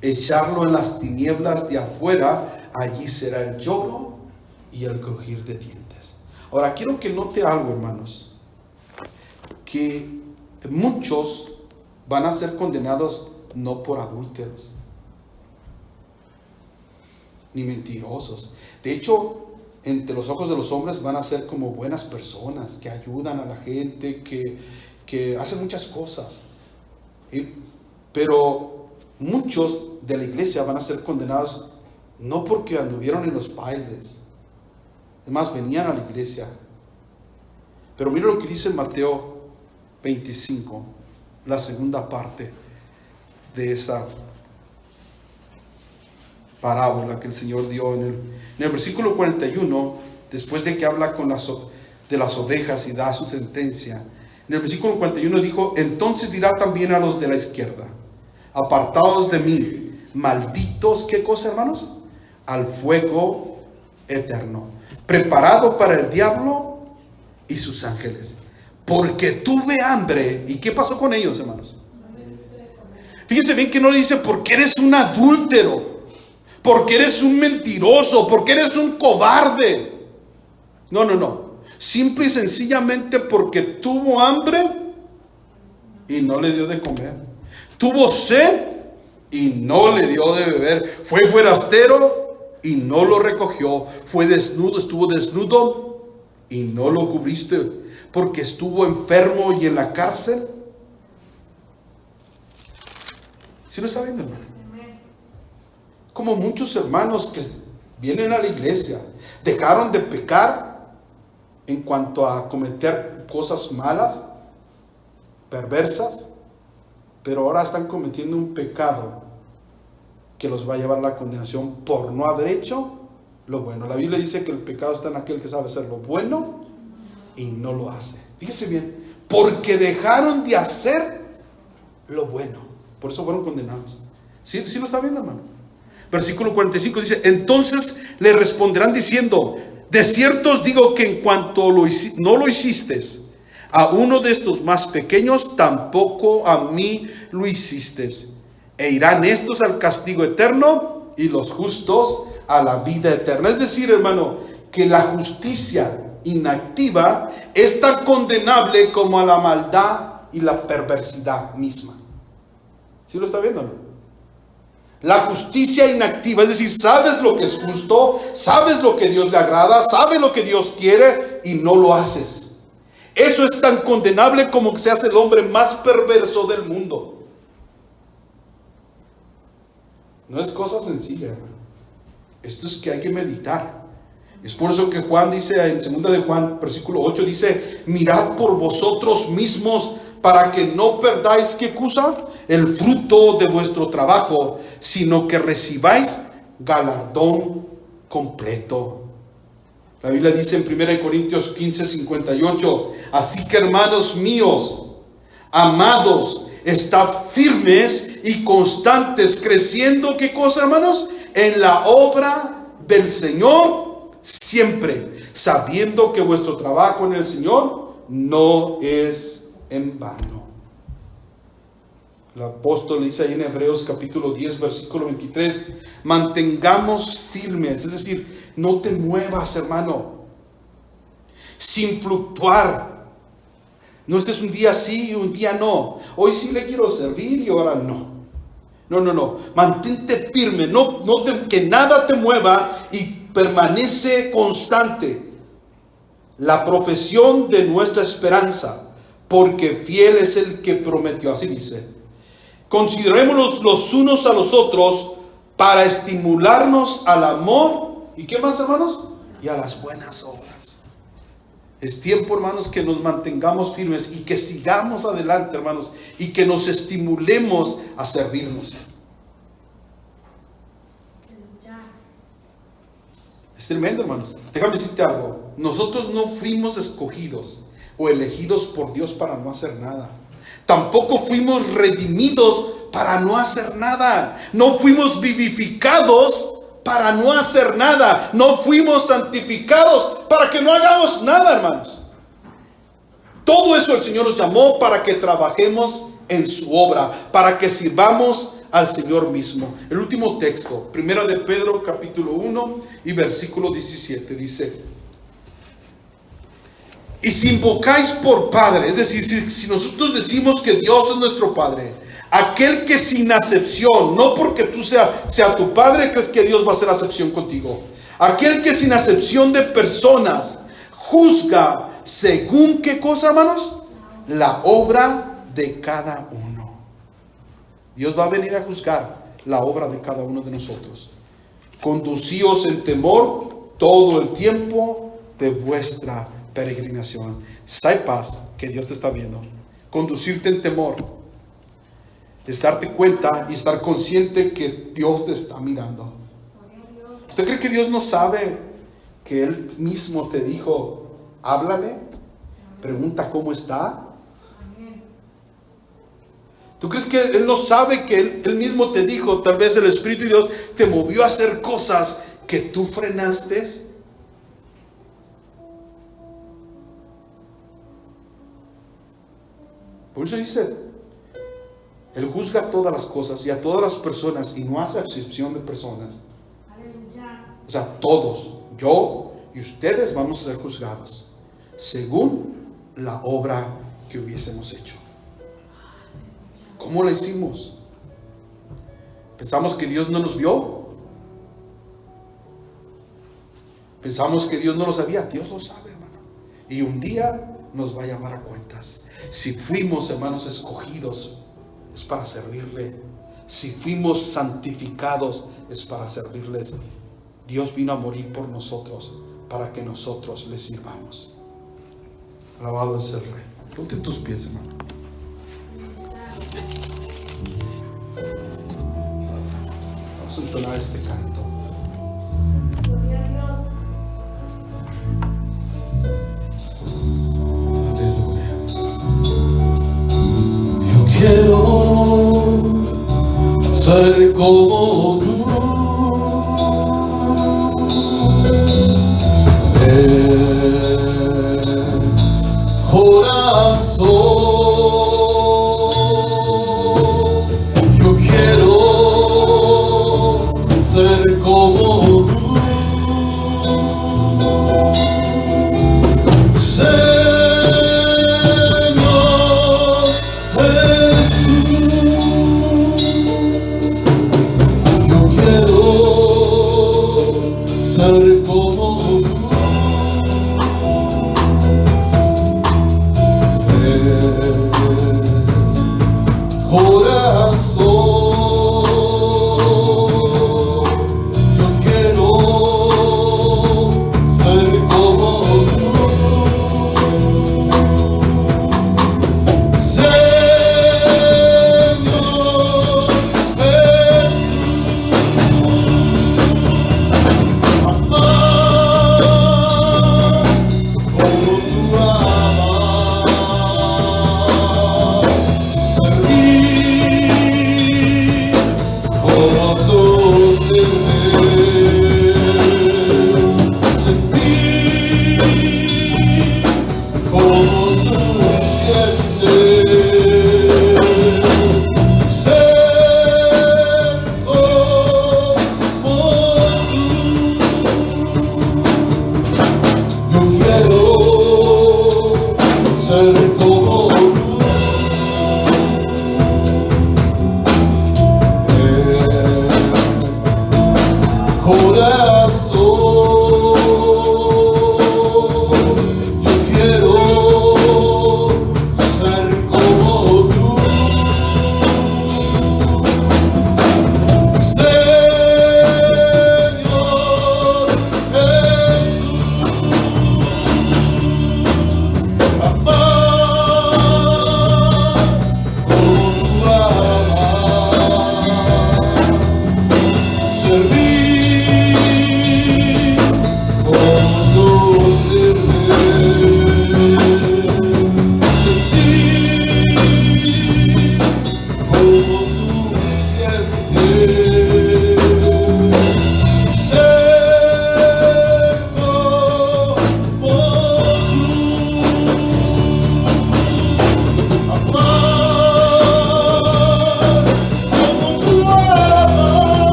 echarlo en las tinieblas de afuera, allí será el lloro y el crujir de dientes. Ahora, quiero que note algo, hermanos, que muchos van a ser condenados no por adúlteros, ni mentirosos. De hecho, entre los ojos de los hombres van a ser como buenas personas, que ayudan a la gente, que hacen muchas cosas. Pero muchos de la iglesia van a ser condenados no porque anduvieron en los bailes, además venían a la iglesia. Pero mira lo que dice Mateo 25, la segunda parte de esa parábola que el Señor dio en el versículo 41, después de que habla de las ovejas y da su sentencia. En el versículo 41 dijo, entonces dirá también a los de la izquierda, apartados de mí, malditos, ¿qué cosa, hermanos? Al fuego eterno, preparado para el diablo y sus ángeles. Porque tuve hambre. ¿Y qué pasó con ellos, hermanos? Fíjense bien que no le dice porque eres un adúltero, porque eres un mentiroso, porque eres un cobarde. No. Simple y sencillamente porque tuvo hambre y no le dio de comer. Tuvo sed y no le dio de beber. Fue forastero y no lo recogió. Fue desnudo, estuvo desnudo y no lo cubriste. Porque estuvo enfermo y en la cárcel. ¿Sí lo está viendo, hermano? Como muchos hermanos que vienen a la iglesia, dejaron de pecar en cuanto a cometer cosas malas, perversas, pero ahora están cometiendo un pecado que los va a llevar a la condenación por no haber hecho lo bueno. La Biblia dice que el pecado está en aquel que sabe hacer lo bueno y no lo hace. Fíjese bien, porque dejaron de hacer lo bueno, por eso fueron condenados. ¿Sí lo está viendo, hermano? Versículo 45 dice, entonces le responderán diciendo, de cierto os digo que en cuanto no lo hiciste a uno de estos más pequeños, tampoco a mí lo hiciste. E irán estos al castigo eterno y los justos a la vida eterna. Es decir, hermano, que la justicia inactiva es tan condenable como a la maldad y la perversidad misma. ¿Sí lo está viendo, no? La justicia inactiva, es decir, sabes lo que es justo, sabes lo que Dios le agrada, sabes lo que Dios quiere y no lo haces. Eso es tan condenable como que seas el hombre más perverso del mundo. No es cosa sencilla, hermano. Esto es que hay que meditar. Es por eso que Juan dice en 2 de Juan, versículo 8, dice, mirad por vosotros mismos para que no perdáis, ¿qué cosa? El fruto de vuestro trabajo, sino que recibáis galardón completo. La Biblia dice en 1 Corintios 15:58, así que hermanos míos, amados, estad firmes y constantes, creciendo, ¿qué cosa, hermanos? En la obra del Señor siempre, sabiendo que vuestro trabajo en el Señor no es en vano. El apóstol dice ahí en Hebreos capítulo 10 versículo 23, mantengamos firmes, es decir, no te muevas, hermano, sin fluctuar. No estés un día sí y un día no. Hoy sí le quiero servir y ahora no. No. Mantente firme, que nada te mueva y permanece constante. La profesión de nuestra esperanza, porque fiel es el que prometió. Así dice. Considerémonos los unos a los otros para estimularnos al amor. ¿Y qué más, hermanos? Y a las buenas obras. Es tiempo, hermanos, que nos mantengamos firmes y que sigamos adelante, hermanos, y que nos estimulemos a servirnos. Es tremendo, hermanos. Déjame decirte algo. Nosotros no fuimos escogidos o elegidos por Dios para no hacer nada. Tampoco fuimos redimidos para no hacer nada. No fuimos vivificados para no hacer nada. No fuimos santificados para que no hagamos nada, hermanos. Todo eso el Señor nos llamó para que trabajemos en su obra, para que sirvamos al Señor mismo. El último texto, 1 de Pedro capítulo 1 y versículo 17, dice: y si invocáis por Padre, es decir, si nosotros decimos que Dios es nuestro Padre, aquel que sin acepción, no porque tú sea tu Padre, crees que Dios va a hacer acepción contigo, aquel que sin acepción de personas juzga según ¿qué cosa, hermanos? La obra de cada uno. Dios va a venir a juzgar la obra de cada uno de nosotros. Conducíos en temor todo el tiempo de vuestra peregrinación. Sepas que Dios te está viendo. Conducirte en temor es darte cuenta y estar consciente que Dios te está mirando. ¿Usted cree que Dios no sabe que Él mismo te dijo: háblale, pregunta cómo está? ¿Tú crees que Él no sabe que Él mismo te dijo? Tal vez el Espíritu de Dios te movió a hacer cosas que tú frenaste. Por eso dice: Él juzga todas las cosas y a todas las personas, y no hace excepción de personas. O sea, todos, yo y ustedes, vamos a ser juzgados según la obra que hubiésemos hecho. ¿Cómo la hicimos? ¿Pensamos que Dios no nos vio? ¿Pensamos que Dios no lo sabía? Dios lo sabe, hermano. Y un día nos va a llamar a cuentas. Si fuimos, hermanos, escogidos, es para servirle. Si fuimos santificados, es para servirles. Dios vino a morir por nosotros, para que nosotros le sirvamos. Alabado es el Rey. Ponte en tus pies, hermano. Vamos a entonar este canto. Quiero ser como tú, corazón. Yo quiero ser como tú. Ser